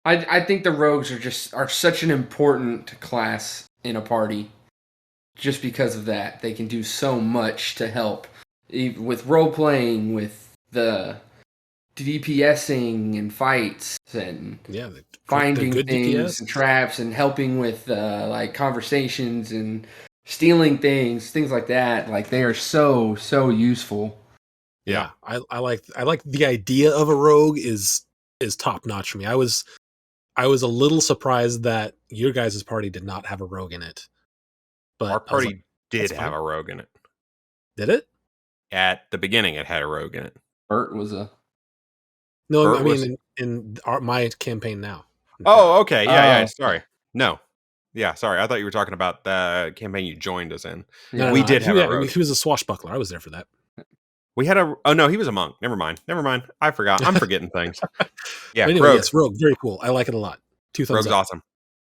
I think the rogues are such an important class in a party. Just because of that, they can do so much to help with role playing, with the DPSing and fights, and finding good things DPS. and traps, and helping with like conversations and stealing things like that. Like, they are so useful. Yeah, I like the idea of a rogue is top notch for me. I was a little surprised that your guys' party did not have a rogue in it. But Our party did have a rogue in it. Did it? At the beginning, it had a rogue in it. Bert was a... No, Bert I mean in my campaign now. Oh, okay. Yeah. Sorry. No. Yeah, sorry. I thought you were talking about the campaign you joined us in. No, we did have a rogue. He was a swashbuckler. I was there for that. We had a... Oh, no, he was a monk. Never mind. I forgot. I'm forgetting things. Yeah, anyway, rogue. Yes, rogue. Very cool. I like it a lot. 2 thumbs Rogue's up. awesome.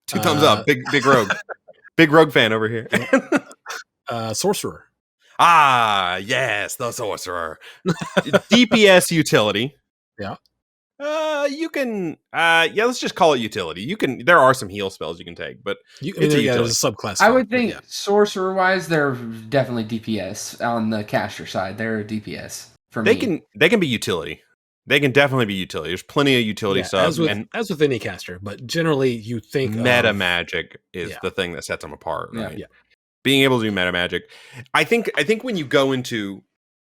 2 thumbs up. Big rogue. Big rogue fan over here. Sorcerer. Ah, yes, the sorcerer. DPS utility. Yeah. You can let's just call it utility. There are some heal spells you can take, but it's a utility. It's a subclass. I would think sorcerer wise, they're definitely DPS on the caster side. They're DPS for me. They can be utility. They can definitely be utility. There's plenty of utility subs, as with any caster, but generally you think meta magic is the thing that sets them apart, right? Yeah. Being able to do meta magic. I think when you go into,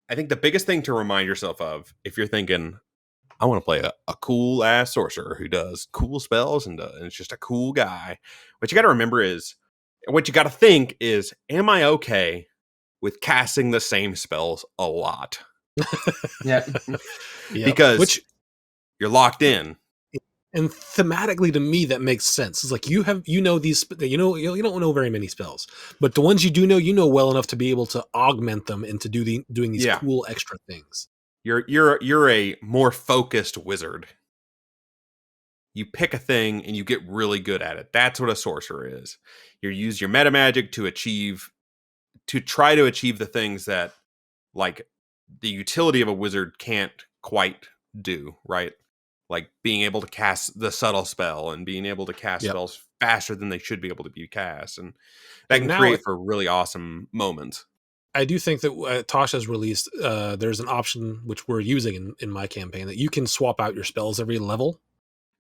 I think the biggest thing to remind yourself of, if you're thinking, I want to play a cool ass sorcerer who does cool spells and it's just a cool guy, what you got to remember is, what you got to think is, am I okay with casting the same spells a lot? Yeah. Because you're locked in. And thematically, to me, that makes sense. It's like you don't know very many spells, but the ones you do know well enough to be able to augment them into doing these cool extra things. You're a more focused wizard. You pick a thing and you get really good at it. That's what a sorcerer is. You use your meta magic to try to achieve the things that, like, the utility of a wizard can't quite do, right? Like being able to cast the subtle spell and being able to cast spells faster than they should be able to be cast, and that can create for really awesome moments. I do think that Tosh has released, there's an option which we're using in my campaign, that you can swap out your spells every level.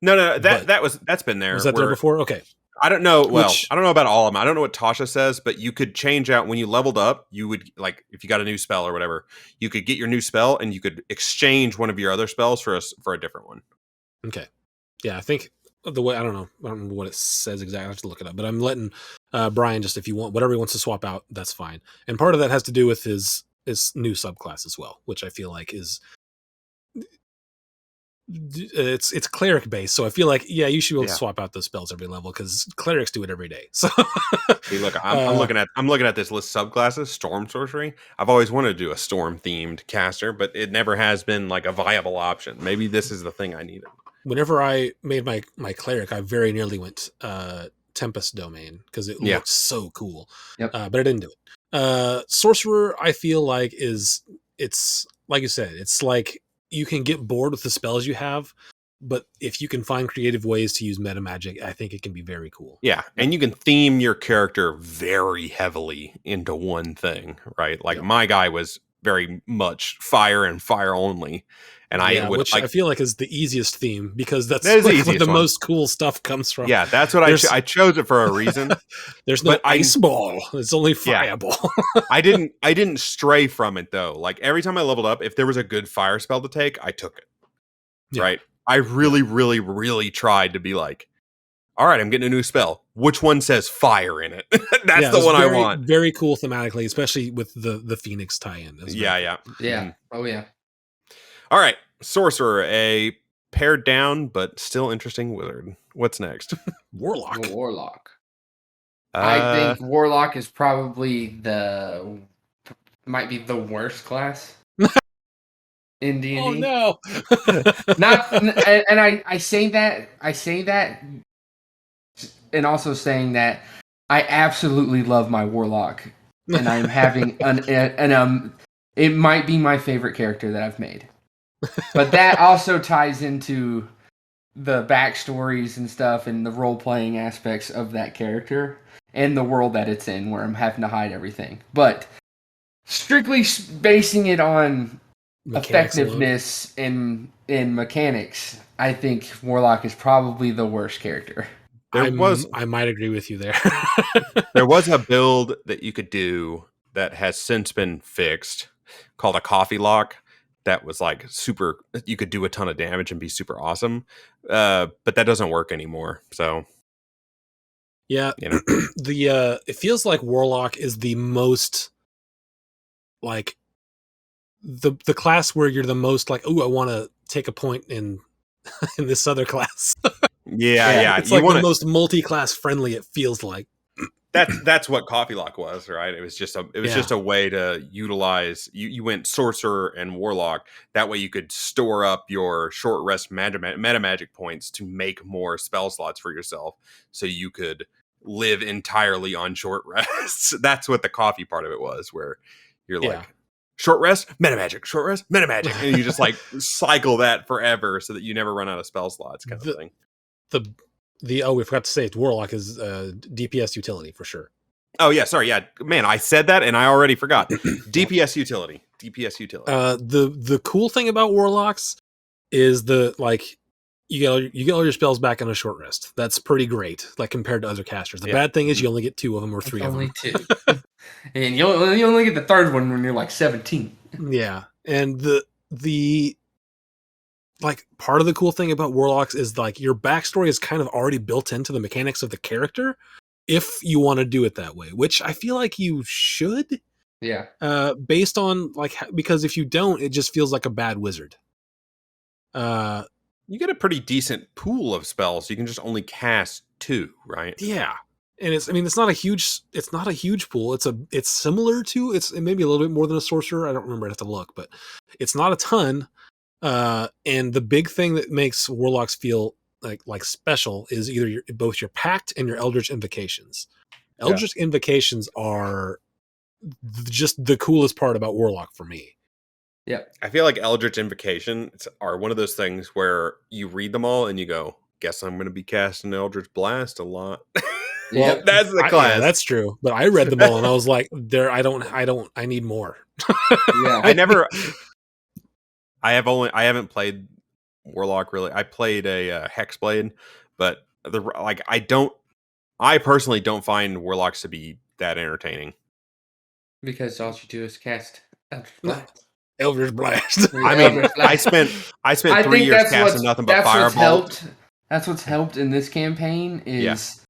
No, that's been there. Was that there before? Okay. I don't know. Well, I don't know about all of them. I don't know what Tasha says, but you could change out when you leveled up. You would, like, if you got a new spell or whatever, you could get your new spell and you could exchange one of your other spells for a different one. Okay. Yeah, I think the way, I don't know what it says exactly. I have to look it up, but I'm letting Brian, just, if you want whatever he wants to swap out, that's fine. And part of that has to do with his new subclass as well, which I feel like is, it's cleric based, so I feel like you should be able to swap out those spells every level, because clerics do it every day. So hey, look, I'm looking at this list of subclasses. Storm sorcery. I've always wanted to do a storm themed caster, but it never has been like a viable option. Maybe this is the thing I needed. Whenever I made my cleric, I very nearly went Tempest Domain, because it looked so cool. Yep. But I didn't do it. Sorcerer, I feel like it's like you said, it's like you can get bored with the spells you have, but if you can find creative ways to use meta magic, I think it can be very cool. Yeah, and you can theme your character very heavily into one thing, right? Like my guy was very much fire and fire only. And I would which I feel like is the easiest theme because that's That is the like where easiest the one. most cool stuff comes from. Yeah, that's what I chose it for a reason. There's no But ice ball. It's only Yeah. fireball. I didn't stray from it though. Like every time I leveled up, if there was a good fire spell to take, I took it. Yeah. Right? I really, really, really tried to be like, all right, I'm getting a new spell. Which one says fire in it? That's the one I want. Very cool thematically, especially with the Phoenix tie-in. Yeah. Yeah. Oh yeah. All right, Sorcerer, a pared down but still interesting wizard. What's next? Warlock. Warlock. I think Warlock is probably might be the worst class in D&D. Oh no! I say that, and also saying that I absolutely love my Warlock, and I'm having it might be my favorite character that I've made. But that also ties into the backstories and stuff and the role-playing aspects of that character and the world that it's in, where I'm having to hide everything. But strictly basing it on effectiveness and mechanics, I think Warlock is probably the worst character. I might agree with you there. There was a build that you could do that has since been fixed called a coffee lock. That was like super, you could do a ton of damage and be super awesome. But that doesn't work anymore. So yeah, you know. it feels like Warlock is the most like the class where you're the most like, oh, I want to take a point in this other class. Yeah. It's like the most multi-class friendly. It feels like that's what Coffee Lock was, right? It was just a way to utilize. You went Sorcerer and Warlock. That way you could store up your short rest meta magic points to make more spell slots for yourself, so you could live entirely on short rests. That's what the coffee part of it was, where you're like short rest, meta magic, and you just like cycle that forever so that you never run out of spell slots, kind of thing. We forgot to say it. Warlock is DPS utility for sure. Oh yeah, sorry, yeah, man, I said that and I already forgot. DPS utility. The cool thing about Warlocks is you get all your spells back on a short rest. That's pretty great, like compared to other casters. The bad thing is you only get 2 of them or 3 of them. Only 2, and you only get the third one when you're like 17. Yeah, and the like part of the cool thing about Warlocks is like your backstory is kind of already built into the mechanics of the character if you want to do it that way, which I feel like you should. Yeah. Based on because if you don't, it just feels like a bad wizard. You get a pretty decent pool of spells. You can just only cast 2, right? Yeah. And it's not a huge pool. It's similar to, it may be a little bit more than a sorcerer. I don't remember. I'd have to look, but it's not a ton. And the big thing that makes Warlocks feel like special is either both your Pact and your Eldritch Invocations. Eldritch Invocations are just the coolest part about Warlock for me. Yeah, I feel like Eldritch Invocations are one of those things where you read them all and you go, guess I'm going to be casting Eldritch Blast a lot. Well, that's the class. Yeah, that's true. But I read them all and I was like, I need more. Yeah, I haven't played Warlock really. I played a Hexblade, but I personally don't find Warlocks to be that entertaining. Because all you do is cast Eldritch Blast. I mean, I spent 3 years casting nothing but Firebolt. That's what's helped in this campaign is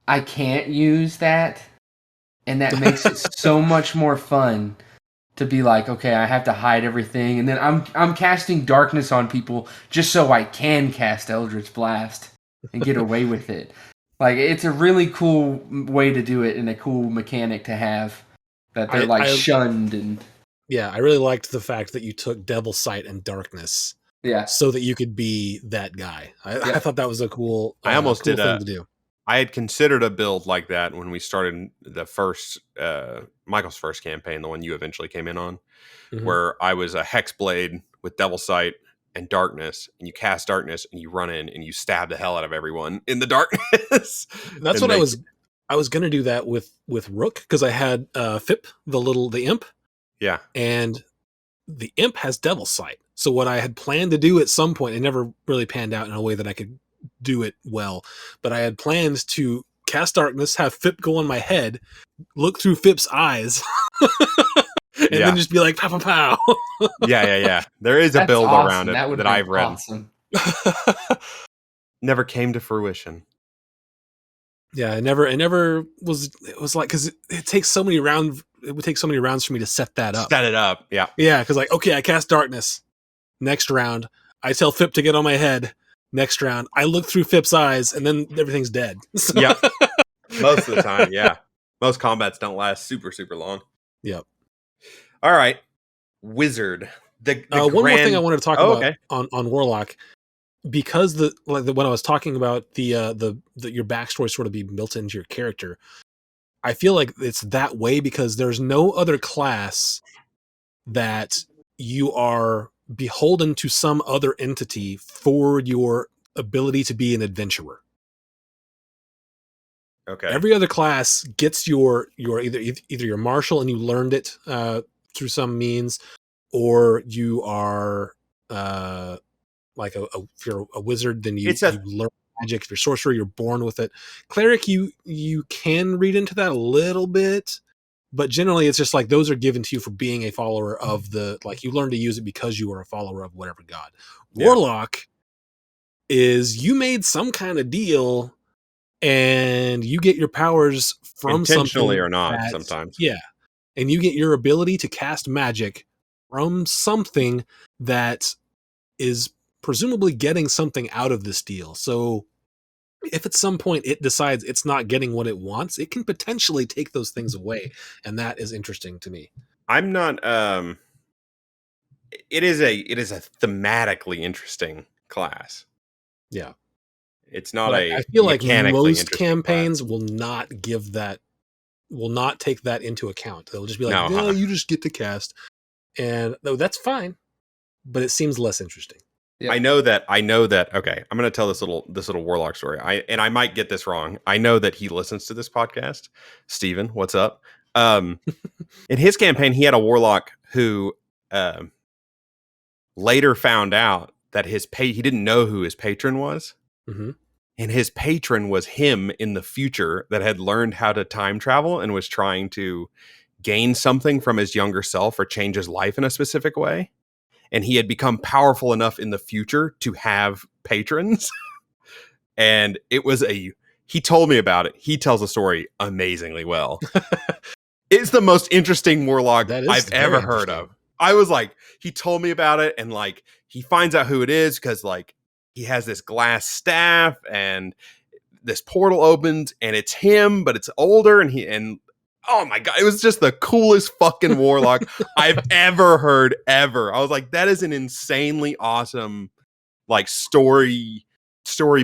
I can't use that, and that makes it so much more fun to be like, okay, I have to hide everything, and then I'm casting darkness on people just so I can cast Eldritch Blast and get away with it. Like, it's a really cool way to do it and a cool mechanic to have that they're shunned and. Yeah, I really liked the fact that you took Devil Sight and Darkness. Yeah. So that you could be that guy. I thought that was a cool. I almost cool did thing to do. I had considered a build like that when we started the first Michael's first campaign, the one you eventually came in on, where I was a Hexblade with Devil Sight and Darkness, and you cast Darkness and you run in and you stab the hell out of everyone in the darkness. That's what I was going to do that with Rook, because I had Fip, the imp. Yeah. And the imp has Devil's Sight. So what I had planned to do at some point, it never really panned out in a way that I could do it well, but I had plans to cast darkness, have Fip go on my head, look through Fip's eyes, and then just be like, pow, pow, pow. Yeah. There is a That's build awesome. around it That would that be I've read. awesome. Never came to fruition. Yeah, it never was. It was like, because it takes so many rounds. It would take so many rounds for me to set that up. Set it up. Yeah. Yeah, because like, okay, I cast darkness. Next round, I tell Fip to get on my head. Next round, I look through Fip's eyes, and then everything's dead. So. Yep. Most of the time, yeah. Most combats don't last super, super long. Yep. All right. Wizard. One more thing I wanted to talk about okay. on Warlock, because when I was talking about the your backstory sort of be built into your character, I feel like it's that way because there's no other class that you are beholden to some other entity for your ability to be an adventurer. Okay. Every other class gets your either your martial and you learned it through some means, or you are like if you're a wizard, then you learn magic. If you're sorcerer, you're born with it. Cleric, you can read into that a little bit, but generally it's just like those are given to you for being a follower of you learn to use it because you are a follower of whatever god. Yeah. Warlock is you made some kind of deal and you get your powers from intentionally something or not sometimes. Yeah. And you get your ability to cast magic from something that is presumably getting something out of this deal. So if at some point it decides it's not getting what it wants, it can potentially take those things away. And that is interesting to me. I'm not it is a thematically interesting class. Yeah. It's not I feel like most campaigns will not take that into account. They'll just be like, no, you just get to cast. And that's fine, but it seems less interesting. Yep. I know that. Okay, I'm going to tell this little Warlock story. I might get this wrong. I know that he listens to this podcast. Steven, what's up? In his campaign, he had a Warlock who later found out that he didn't know who his patron was. Mm-hmm. And his patron was him in the future that had learned how to time travel and was trying to gain something from his younger self or change his life in a specific way. And he had become powerful enough in the future to have patrons. And he told me about it. He tells the story amazingly well. It's the most interesting Warlock I've ever heard of. I was like, he told me about it, and like he finds out who it is because like he has this glass staff and this portal opens and it's him, but it's older and oh my god, it was just the coolest fucking Warlock I've ever heard ever. I was like, that is an insanely awesome like story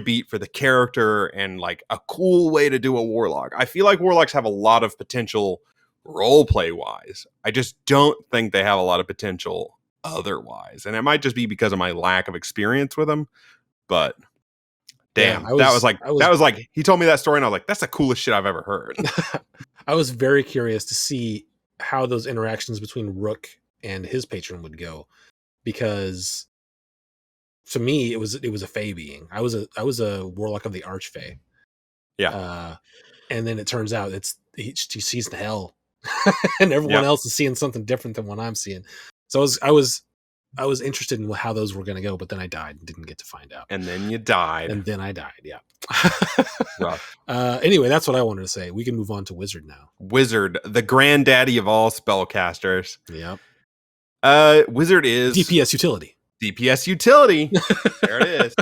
beat for the character and like a cool way to do a Warlock. I feel like Warlocks have a lot of potential role play wise. I just don't think they have a lot of potential otherwise. And it might just be because of my lack of experience with them. But damn, that was like he told me that story and I was like, that's the coolest shit I've ever heard. I was very curious to see how those interactions between Rook and his patron would go, because to me it was a Fey being. I was a Warlock of the Archfey. Yeah. And then it turns out he sees the hell. And everyone else is seeing something different than what I'm seeing. So I was interested in how those were going to go, but then I died and didn't get to find out. And then you died. And then I died. Yeah. Rough. Anyway, that's what I wanted to say. We can move on to Wizard now. Wizard, the granddaddy of all spellcasters. Yep. Wizard is DPS utility. DPS utility. There it is.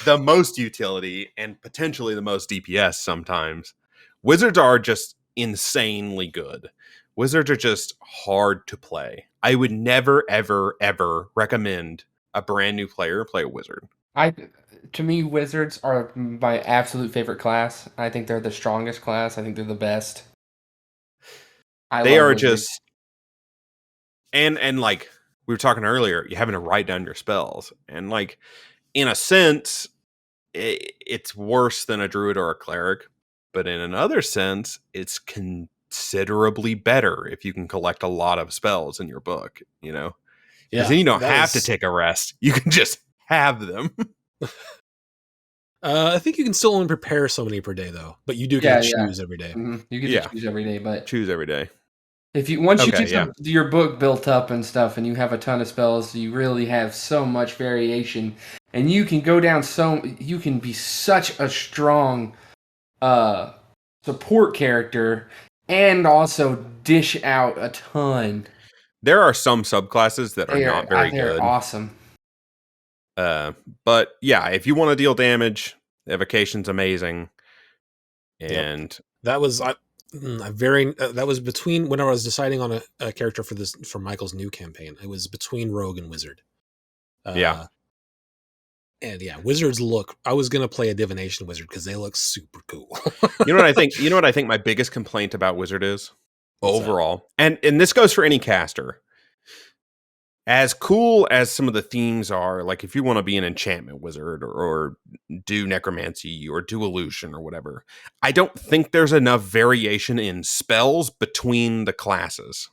The most utility and potentially the most DPS sometimes. Wizards are just insanely good. Wizards are just hard to play. I would never, ever, ever recommend a brand new player play a wizard. To me, wizards are my absolute favorite class. I think they're the strongest class. I think they're the best. They are wizards. Just and like we were talking earlier, you're having to write down your spells, and like in a sense, it's worse than a druid or a cleric, but in another sense, it's considerably better if you can collect a lot of spells in your book, you know? Because then you don't have to take a rest. You can just have them. I think you can still only prepare so many per day, though. But you do get to choose every day. Mm-hmm. You get to choose every day, but choose every day. If you once you get your book built up and stuff, and you have a ton of spells, you really have so much variation, and you can go down you can be such a strong support character, and also dish out a ton. There are some subclasses that are not very good. They're awesome. But yeah, if you want to deal damage, Evocation's amazing. And that was that was between when I was deciding on a character for Michael's new campaign. It was between Rogue and Wizard. And Wizards I was gonna play a Divination Wizard because they look super cool. You know what I think? You know what I think my biggest complaint about Wizard is? Overall. And this goes for any caster. As cool as some of the themes are, like if you want to be an enchantment wizard or do necromancy or do illusion or whatever, I don't think there's enough variation in spells between the classes.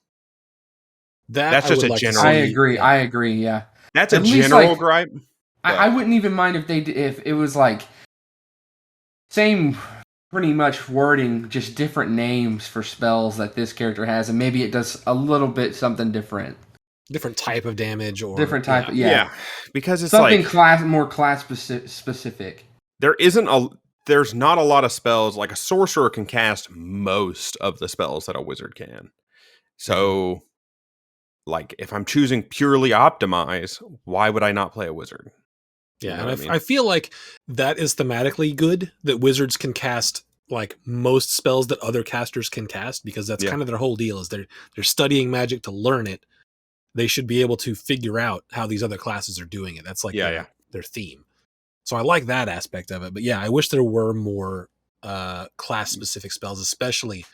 That's just a general. I agree. Yeah, that's a general gripe. I wouldn't even mind if it was like same pretty much wording, just different names for spells that this character has, and maybe it does a little bit something different. Different type of damage or different type of because it's something more class specific. There's not a lot of spells. Like a sorcerer can cast most of the spells that a wizard can. So like if I'm choosing purely optimize, why would I not play a wizard? Yeah, and I feel like that is thematically good, that wizards can cast like most spells that other casters can cast, because that's kind of their whole deal, is they're studying magic to learn it. They should be able to figure out how these other classes are doing it. That's like their theme. So I like that aspect of it. But yeah, I wish there were more class-specific spells, especially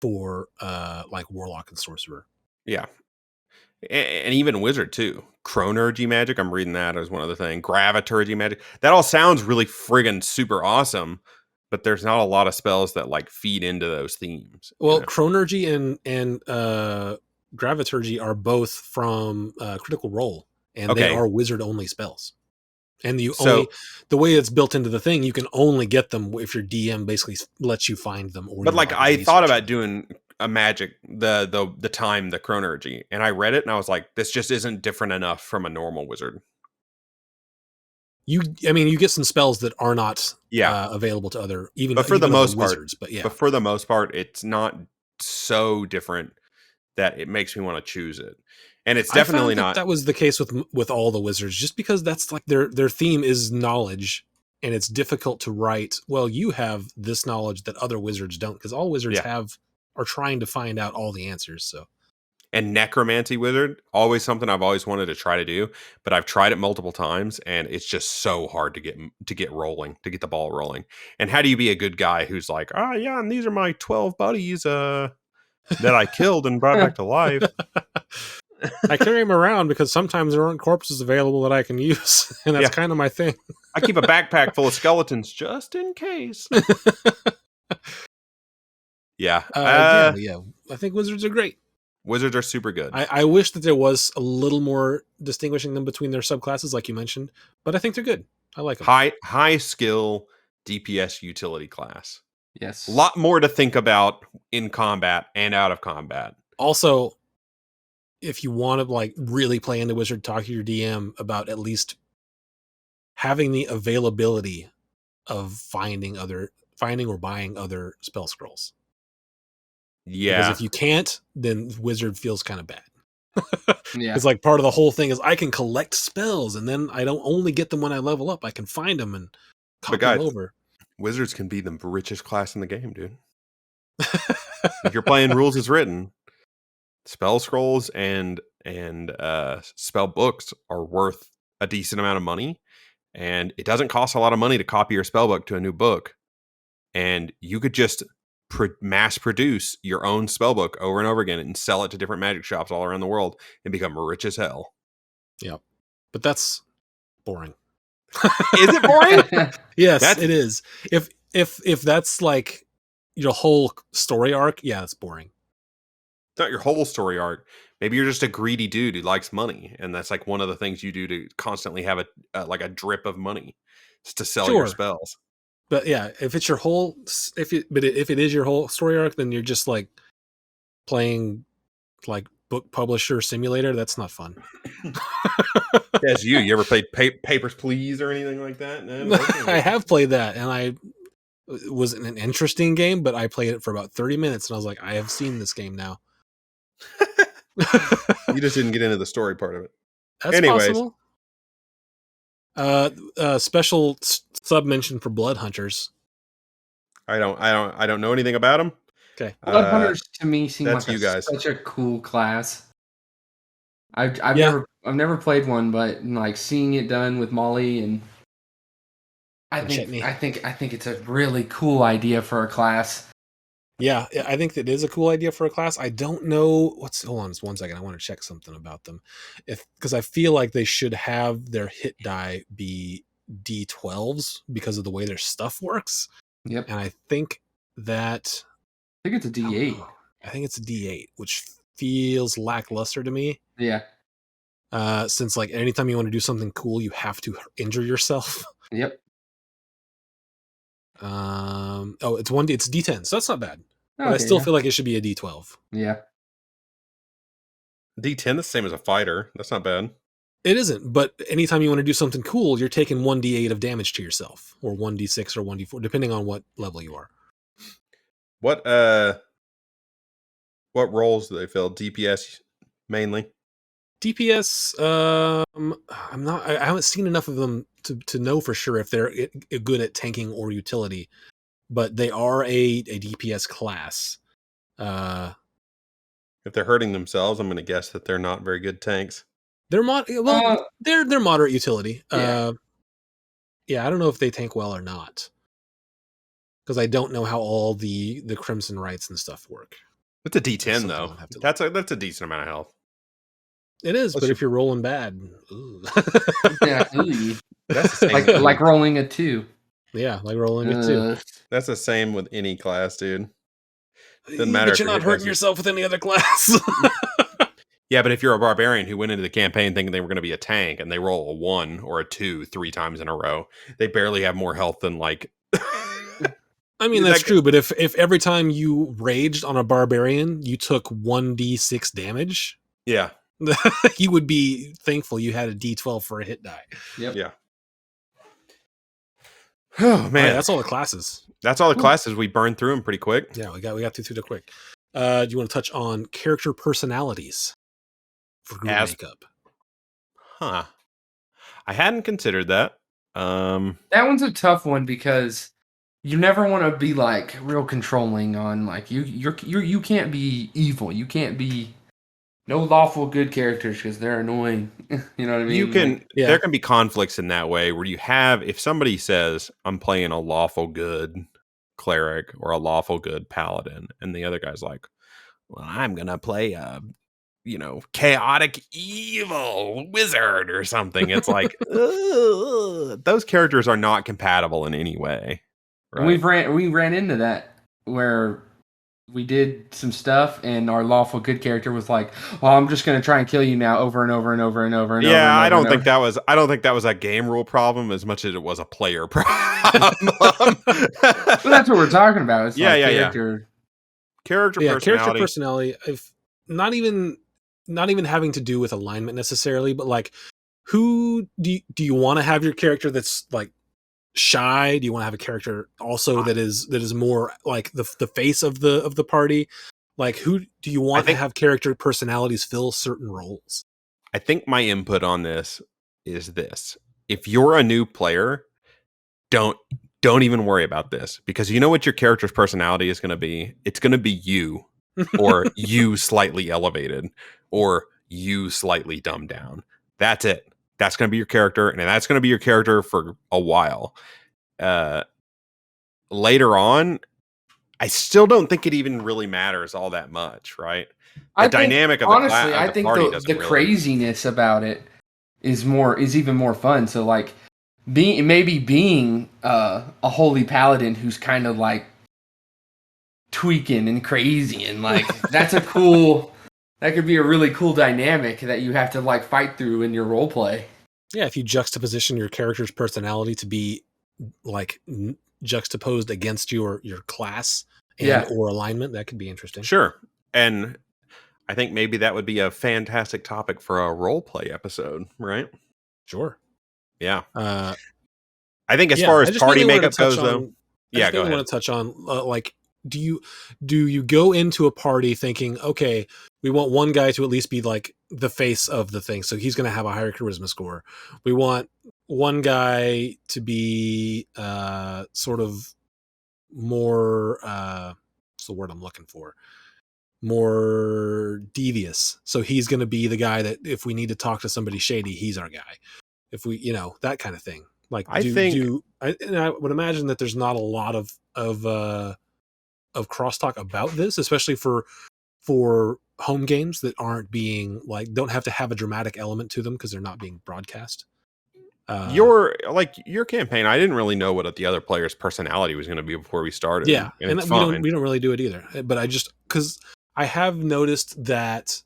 for like Warlock and Sorcerer. Yeah. And even Wizard, too. Chronergy magic, I'm reading that as one other thing. Graviturgy magic. That all sounds really friggin' super awesome, but there's not a lot of spells that like feed into those themes. Well, Chronergy and Graviturgy are both from Critical Role, and they are wizard-only spells. And the way it's built into the thing, you can only get them if your DM basically lets you find them. Or but like I thought about doing a magic the Chronergy, and I read it and I was like, this just isn't different enough from a normal wizard. You get some spells that are not available to other but for the most part, wizards. But for the most part, it's not so different that it makes me want to choose it. And it's definitely not. That was the case with all the wizards, just because that's like their theme is knowledge, and it's difficult to write. Well, you have this knowledge that other wizards don't, because all wizards are trying to find out all the answers. So, and necromancy wizard, always something I've always wanted to try to do, but I've tried it multiple times, and it's just so hard to get rolling, to get the ball rolling. And how do you be a good guy who's like, and these are my 12 buddies that I killed and brought back to life. I carry them around because sometimes there aren't corpses available that I can use, and that's kind of my thing. I keep a backpack full of skeletons just in case. I think wizards are great. Wizards are super good. I wish that there was a little more distinguishing them between their subclasses, like you mentioned, but I think they're good. I like them. High skill DPS utility class. Yes. A lot more to think about in combat and out of combat. Also, if you want to like really play into wizard, talk to your DM about at least having the availability of finding or buying other spell scrolls. Yeah. Because if you can't, then wizard feels kind of bad. It's like part of the whole thing is I can collect spells, and then I don't only get them when I level up. I can find them and copy them over. Wizards can be the richest class in the game, dude. If you're playing rules as written, spell scrolls and spell books are worth a decent amount of money, and it doesn't cost a lot of money to copy your spell book to a new book, and you could just mass produce your own spell book over and over again and sell it to different magic shops all around the world and become rich as hell. Yeah, but that's boring. Is it boring? Yes, it is. If that's like your whole story arc, it's boring. Not your whole story arc, Maybe you're just a greedy dude who likes money, and that's like one of the things you do to constantly have a drip of money, is to sell your Sure. spells. But yeah, if it's your whole, if it is your whole story arc, then you're just like playing like book publisher simulator. That's not fun. As you ever played Papers, Please or anything like that? No? I have played that, and it was an interesting game, but I played it for about 30 minutes, and I was like, I have seen this game now. You just didn't get into the story part of it. That's Anyways. possible. Special sub mention for Blood Hunters. I don't know anything about them. Okay. Blood Hunters to me seem that's like you guys. such a cool class. I've Yeah. never played one, but like seeing it done with Molly, and I think it's a really cool idea for a class. Yeah, I think that is a cool idea for a class. I don't know hold on just 1 second. I want to check something about them. Because I feel like they should have their hit die be D12s because of the way their stuff works. Yep. And I think that I think it's a D8. I think it's a D8, which feels lackluster to me. Yeah. Since like anytime you want to do something cool, you have to injure yourself. Yep. It's D10, so that's not bad. But I still feel like it should be a D12. Yeah. D10, the same as a fighter. That's not bad. It isn't, but anytime you want to do something cool, you're taking 1d8 of damage to yourself, or 1d6 or 1d4, depending on what level you are. What roles do they fill? DPS mainly? DPS, I haven't seen enough of them to know for sure if they're good at tanking or utility, but they are a DPS class. If they're hurting themselves, I'm going to guess that they're not very good tanks. They're they're moderate utility. Yeah. I don't know if they tank well or not, because I don't know how all the Crimson Rights and stuff work. It's a D10 though. That's a decent amount of health. It is, but if you're rolling bad, yeah, that's the same like rolling a 2. Yeah, like rolling a 2. That's the same with any class, dude. Doesn't matter. But you're not hurting yourself with any other class. Yeah, but if you're a barbarian who went into the campaign thinking they were going to be a tank and they roll a 1 or a 2 3 times in a row, they barely have more health than like. I mean, that's true, but if every time you raged on a barbarian, you took 1d6 damage, yeah, you would be thankful you had a d12 for a hit die. Yep. Yeah. Oh man, that's all the classes. That's all the classes. We burned through them pretty quick. Yeah, we got through them quick. Do you want to touch on character personalities for group makeup? Huh. I hadn't considered that. That one's a tough one because you never want to be like real controlling on like you can't be evil. You can't be no lawful good characters because they're annoying. You know what I mean? You can there can be conflicts in that way where you have, if somebody says I'm playing a lawful good cleric or a lawful good paladin, and the other guy's like, well, I'm gonna play a chaotic evil wizard or something. It's like those characters are not compatible in any way. Right? We ran into that where we did some stuff and our lawful good character was like, well, I'm just going to try and kill you now over and over and over and over and over. Yeah, I don't think that was a game rule problem as much as it was a player problem. But that's what we're talking about. It's character personality. Character personality. If not even having to do with alignment necessarily, but like, who do you want to have your character that's like shy? Do you want to have a character also that is more like the face of the party? Like, who do you want to have character personalities fill certain roles? I think my input on this is this: if you're a new player, don't even worry about this, because you know what your character's personality is going to be. It's going to be you, or you slightly elevated, or you slightly dumbed down. That's it. That's going to be your character, and that's going to be your character for a while. Later on, I still don't think it even really matters all that much, right? The dynamic of the party I think the craziness about it is even more fun. So like being a holy paladin who's kind of like tweaking and crazy and like that's a cool That could be a really cool dynamic that you have to like fight through in your role play. Yeah, if you juxtaposition your character's personality to be like juxtaposed against your class and or alignment, that could be interesting. Sure. And I think maybe that would be a fantastic topic for a role play episode, right? Sure. Yeah. I think as far as party makeup goes, though. Yeah, go ahead. I want to touch on like, do you go into a party thinking, okay, we want one guy to at least be like the face of the thing, so he's going to have a higher charisma score. We want one guy to be sort of more what's the word I'm looking for? More devious. So he's going to be the guy that if we need to talk to somebody shady, he's our guy. If we, that kind of thing. Like I would imagine that there's not a lot of crosstalk about this, especially for home games that aren't being like don't have to have a dramatic element to them because they're not being broadcast. Your campaign, I didn't really know what the other player's personality was going to be before we started. Yeah, and we don't really do it either. But I just because I have noticed that,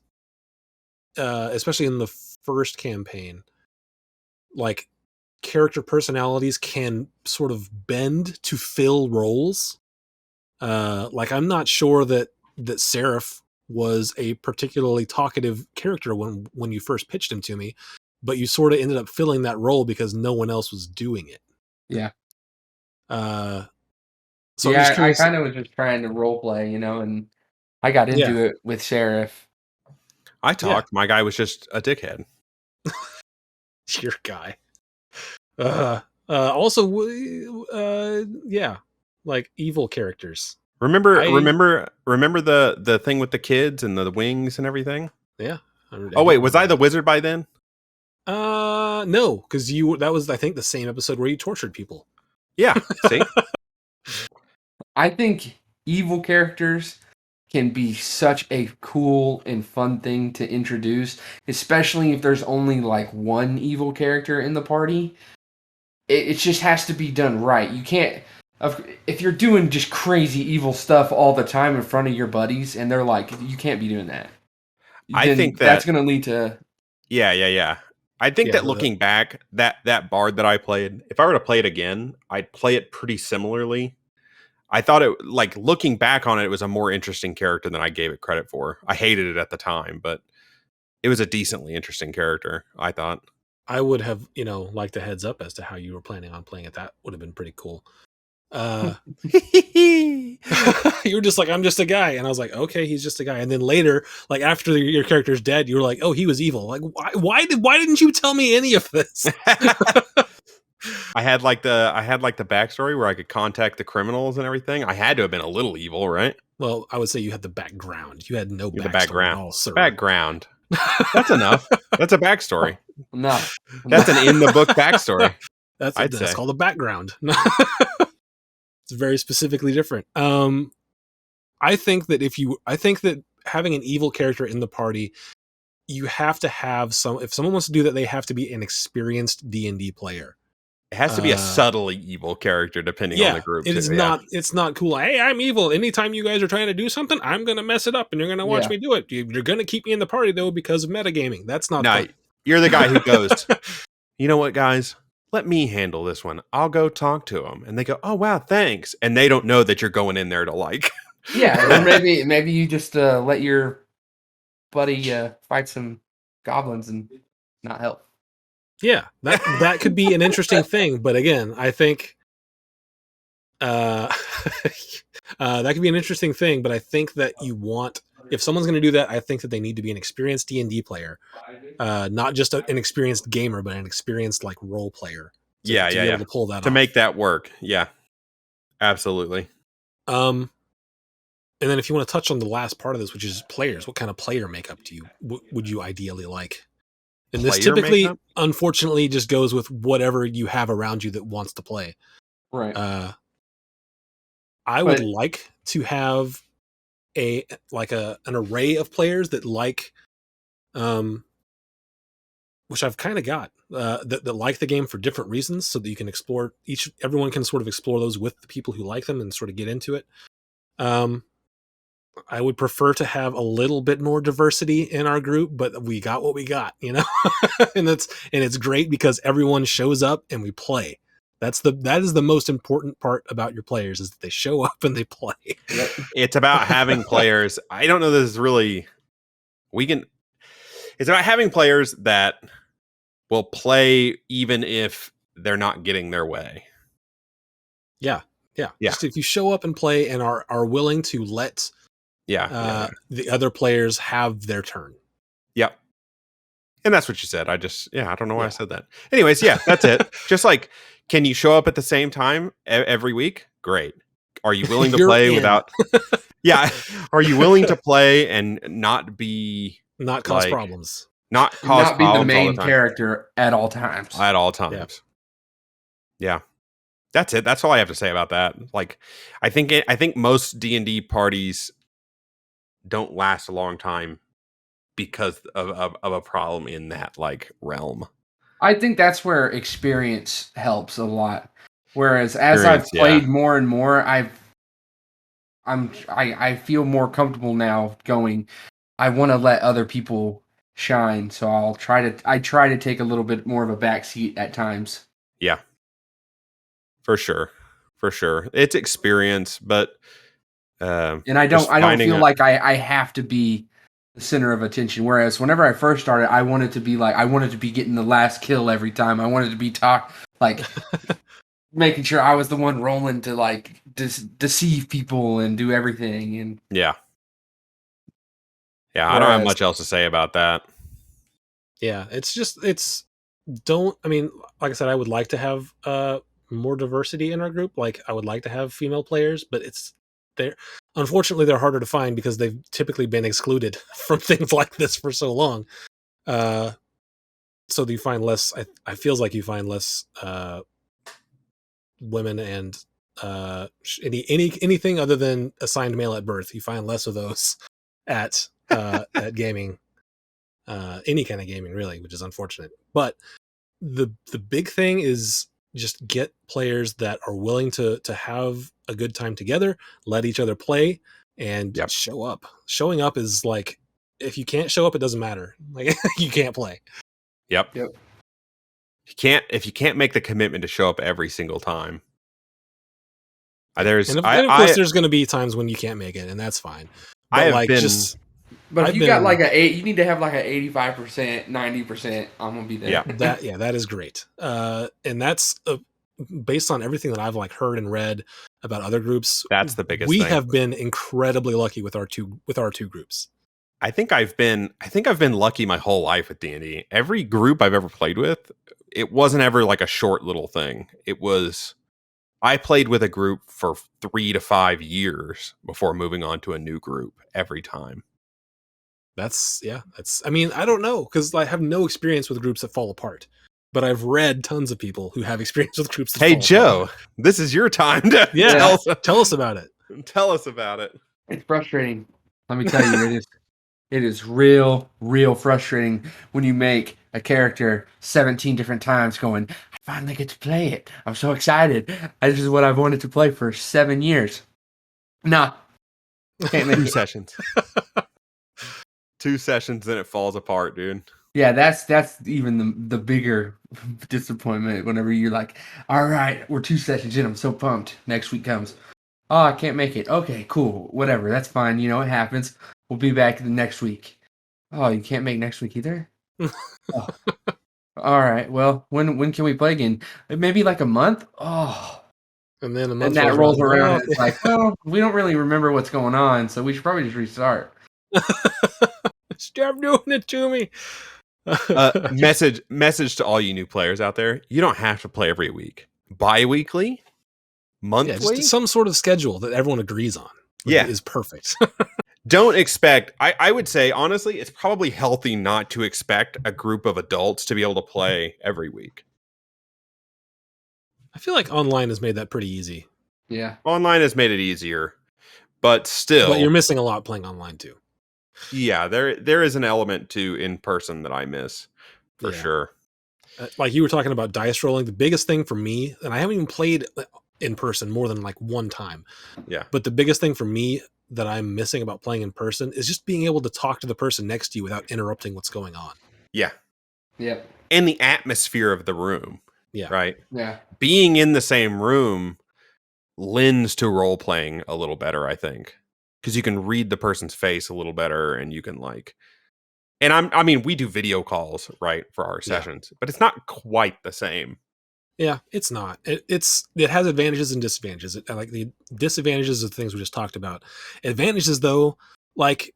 especially in the first campaign, like character personalities can sort of bend to fill roles. Like I'm not sure that Seraph was a particularly talkative character when you first pitched him to me, but you sort of ended up filling that role because no one else was doing it. Yeah. So yeah, I kind of was just trying to role play, and I got into it with Sheriff. I talked. Yeah. My guy was just a dickhead. Your guy. Also, like evil characters. Remember the thing with the kids and the wings and everything? Yeah. Oh wait, was I the wizard by then? No, because that was I think the same episode where you tortured people. Yeah. See. I think evil characters can be such a cool and fun thing to introduce, especially if there's only like one evil character in the party. It just has to be done right. You can't, if you're doing just crazy evil stuff all the time in front of your buddies and they're like, you can't be doing that. I think that's going to lead to... Yeah. I think that looking back, that bard that I played, if I were to play it again, I'd play it pretty similarly. I thought it, like, looking back on it, it was a more interesting character than I gave it credit for. I hated it at the time, but it was a decently interesting character, I thought. I would have, liked a heads up as to how you were planning on playing it. That would have been pretty cool. You were just like, I'm just a guy. And I was like, okay, he's just a guy. And then later, like after your character's dead, you were like, oh, he was evil. Like, why didn't you tell me any of this? I had like the backstory where I could contact the criminals and everything. I had to have been a little evil, right? Well, I would say you had the background. You had no backstory at all, sir. Background. That's enough. That's a backstory. No. That's an in the book backstory. That's called a background. It's very specifically different. I think that having an evil character in the party, you have to have if someone wants to do that, they have to be an experienced D&D player. It has to be a subtly evil character, depending on the group. It is not. It's not cool. Hey, I'm evil. Anytime you guys are trying to do something, I'm going to mess it up, and you're going to watch me do it. You're going to keep me in the party though because of metagaming. That's not. No, you're the guy who goes. You know what, guys? Let me handle this one. I'll go talk to him, and they go, "Oh wow, thanks." And they don't know that you're going in there to like. Yeah, or maybe you just let your buddy fight some goblins and not help. Yeah, that could be an interesting thing, but again, I think that could be an interesting thing. But I think that if someone's going to do that, I think that they need to be an experienced D&D player, not just an experienced gamer, but an experienced like role player. To be able to pull that to off. Make that work. Yeah, absolutely. And then if you want to touch on the last part of this, which is players, what kind of player makeup would you ideally like? And this typically, unfortunately, just goes with whatever you have around you that wants to play. Right. I would like to have an array of players that like, which I've kind of got, that like the game for different reasons, so that you can explore everyone can sort of explore those with the people who like them and sort of get into it. I would prefer to have a little bit more diversity in our group, but we got what we got, you know. and it's great because everyone shows up and we play. That is the most important part about your players, is that they show up and they play. Yep. It's about having players. I don't know. This is really It's about having players that will play even if they're not getting their way. Yeah. Yeah. Just if you show up and play and are willing to let the other players have their turn. Yep. And that's what you said. I don't know why I said that. Anyways, yeah, that's it. Just like, can you show up at the same time every week? Great. Are you willing to play without? Yeah. Are you willing to play and not cause problems? Not cause not be problems the main all the time. character at all times. At all times. Yeah. That's it. That's all I have to say about that. Like, I think most D&D parties don't last a long time because of a problem in that like realm. I think that's where experience helps a lot. Whereas as I've played more and more, I feel more comfortable now going, I want to let other people shine, so I try to take a little bit more of a backseat at times. Yeah. For sure. It's experience, but and I don't feel like I have to be the center of attention. Whereas whenever I first started, I wanted to be getting the last kill every time. I wanted to be making sure I was the one rolling to like deceive people and do everything. And yeah, I don't have much else to say about that. Yeah, like I said, I would like to have more diversity in our group. Like, I would like to have female players, but unfortunately they're harder to find because they've typically been excluded from things like this for so long. So you find less. I feels like you find less women and anything other than assigned male at birth. You find less of those at gaming, any kind of gaming really, which is unfortunate. But the big thing is just get players that are willing to have a good time together, let each other play, and show up. Showing up is like, if you can't show up, it doesn't matter. Like, you can't play. Yep. If you can't make the commitment to show up every single time. Of course there's going to be times when you can't make it, and that's fine. But But if you got like you need to have like an 85%, 90%. I'm gonna be there. Yeah, that is great. And that's based on everything that I've like heard and read about other groups. That's the biggest. We thing. have been incredibly lucky with our two groups. I think I've been lucky my whole life with D&D. Every group I've ever played with, it wasn't ever like a short little thing. I played with a group for 3 to 5 years before moving on to a new group every time. I mean, I don't know, because I have no experience with groups that fall apart, but I've read tons of people who have experience with groups that fall apart. Hey, Joe, this is your time to tell us about it. Tell us about it. It's frustrating. Let me tell you, it is real frustrating when you make a character 17 different times going, I finally get to play it. I'm so excited. This is what I've wanted to play for 7 years. Nah. Can't make 2 sessions. 2 sessions, then it falls apart, dude. Yeah, that's even the bigger disappointment whenever you're like, all right, we're 2 sessions in. I'm so pumped. Next week comes. Oh, I can't make it. Okay, cool. Whatever. That's fine. You know, it happens. We'll be back the next week. Oh, you can't make next week either? Oh. All right. Well, when can we play again? Maybe like a month? Oh. And then a month. And that rolls around. It's like, well, we don't really remember what's going on, so we should probably just restart. Stop doing it to me. Message to all you new players out there. You don't have to play every week. Bi-weekly? Monthly? Yeah, just some sort of schedule that everyone agrees on. Is perfect. Don't expect, I would say, honestly, it's probably healthy not to expect a group of adults to be able to play every week. I feel like online has made that pretty easy. Yeah. Online has made it easier, but still. But you're missing a lot playing online too. Yeah, there is an element to in person that I miss, for sure. Like you were talking about dice rolling, the biggest thing for me, and I haven't even played in person more than like one time. Yeah. But the biggest thing for me that I'm missing about playing in person is just being able to talk to the person next to you without interrupting what's going on. Yeah. Yep. And the atmosphere of the room. Yeah. Right. Yeah. Being in the same room lends to role playing a little better, I think, because you can read the person's face a little better, and you can like. And I mean, we do video calls, right, for our sessions, but it's not quite the same. Yeah, it's not. It has advantages and disadvantages. Like the disadvantages of the things we just talked about. Advantages, though, like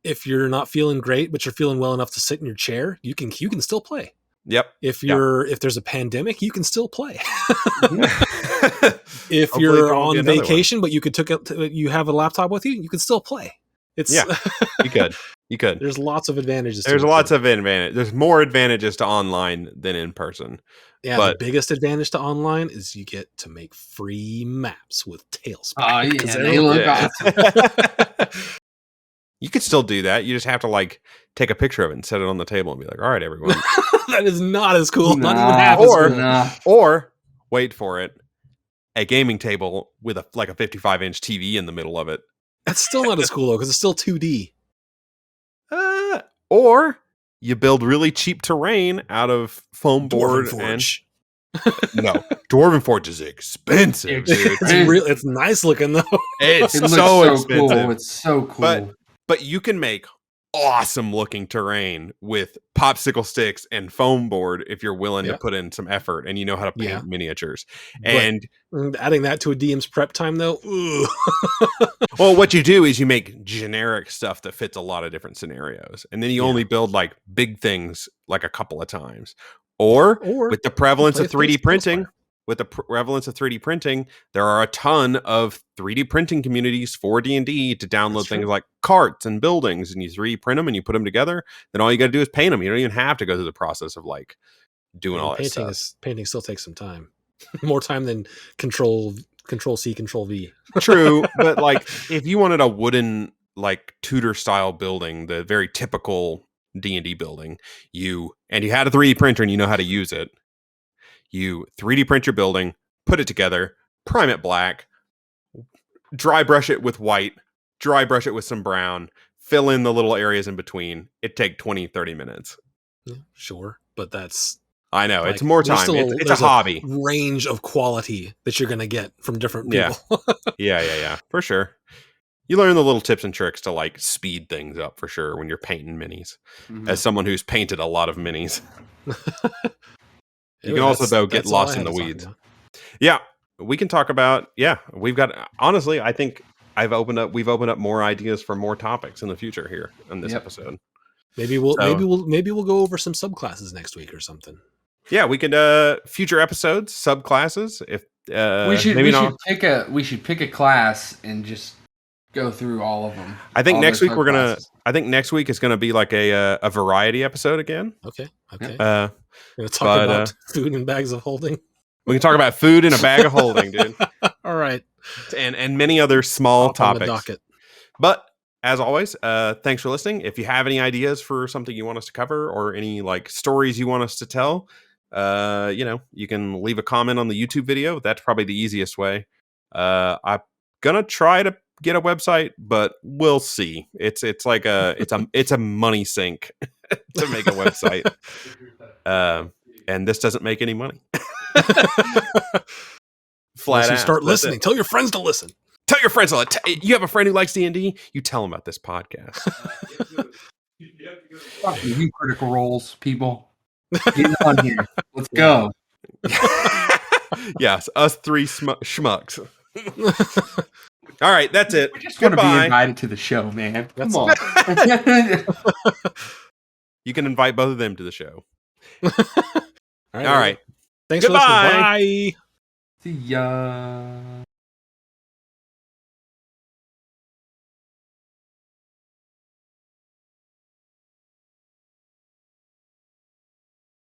if you're not feeling great but you're feeling well enough to sit in your chair, you can still play. Yep. If there's a pandemic, you can still play. If Hopefully you're on vacation but you have a laptop with you can still play. It's you could. There's lots of advantages. There's lots of advantages. There's more advantages to online than in person. Yeah, but the biggest advantage to online is you get to make free maps with Tailspin. Oh yeah, they look awesome. You could still do that. You just have to like take a picture of it and set it on the table and be like, "All right, everyone." That is not as cool. Nah, not even half as cool. Or wait for it, a gaming table with a 55-inch TV in the middle of it. That's still not as cool though, because it's still 2D. Or you build really cheap terrain out of foam board and no, Dwarven Forge is expensive, dude. It's nice looking though. It looks so expensive. Cool. It's so cool. But you can make awesome looking terrain with popsicle sticks and foam board if you're willing to put in some effort and you know how to paint miniatures. And adding that to a DM's prep time though. Well, what you do is you make generic stuff that fits a lot of different scenarios, and then you only build like big things like a couple of times. Or with the prevalence of 3D printing. With the prevalence of 3D printing, there are a ton of 3D printing communities for D&D to download things like carts and buildings, and you 3D print them and you put them together. Then all you got to do is paint them. You don't even have to go through the process of like doing all that stuff. Painting still takes some time, more time than Control C, Control V. True, but like if you wanted a wooden like Tudor style building, the very typical D&D building, you had a 3D printer and you know how to use it. You 3D print your building, put it together, prime it black, dry brush it with white, dry brush it with some brown, fill in the little areas in between. It'd take 20, 30 minutes. Yeah, sure, but that's... I know, it's more time. It's a hobby. Range of quality that you're going to get from different people. Yeah, for sure. You learn the little tips and tricks to like speed things up for sure when you're painting minis. Mm-hmm. As someone who's painted a lot of minis. You can also, though, get lost in the weeds. Yeah, we can talk about. Yeah, we've got. Honestly, I think we've opened up more ideas for more topics in the future here in this episode. Maybe we'll go over some subclasses next week or something. Yeah, we could future episodes subclasses. If we should pick a class and just go through all of them. I think next week next week is gonna be like a variety episode again. Okay. We're going to talk about food and bags of holding. We can talk about food in a bag of holding, dude. All right. And many other small topics. On the docket. But as always, thanks for listening. If you have any ideas for something you want us to cover or any like stories you want us to tell, you can leave a comment on the YouTube video. That's probably the easiest way. I'm going to try to get a website, but we'll see. It's like it's a money sink to make a website. And this doesn't make any money. Flat out. Start listening. Tell your friends to listen. Tell your friends. You have a friend who likes D&D? You tell them about this podcast. You critical roles, people. Get on here. Let's go. Yes, us three schmucks. All right, that's it. We're just going to be invited to the show, man. Come on. You can invite both of them to the show. All right. Thanks Goodbye. for listening. Bye. See ya.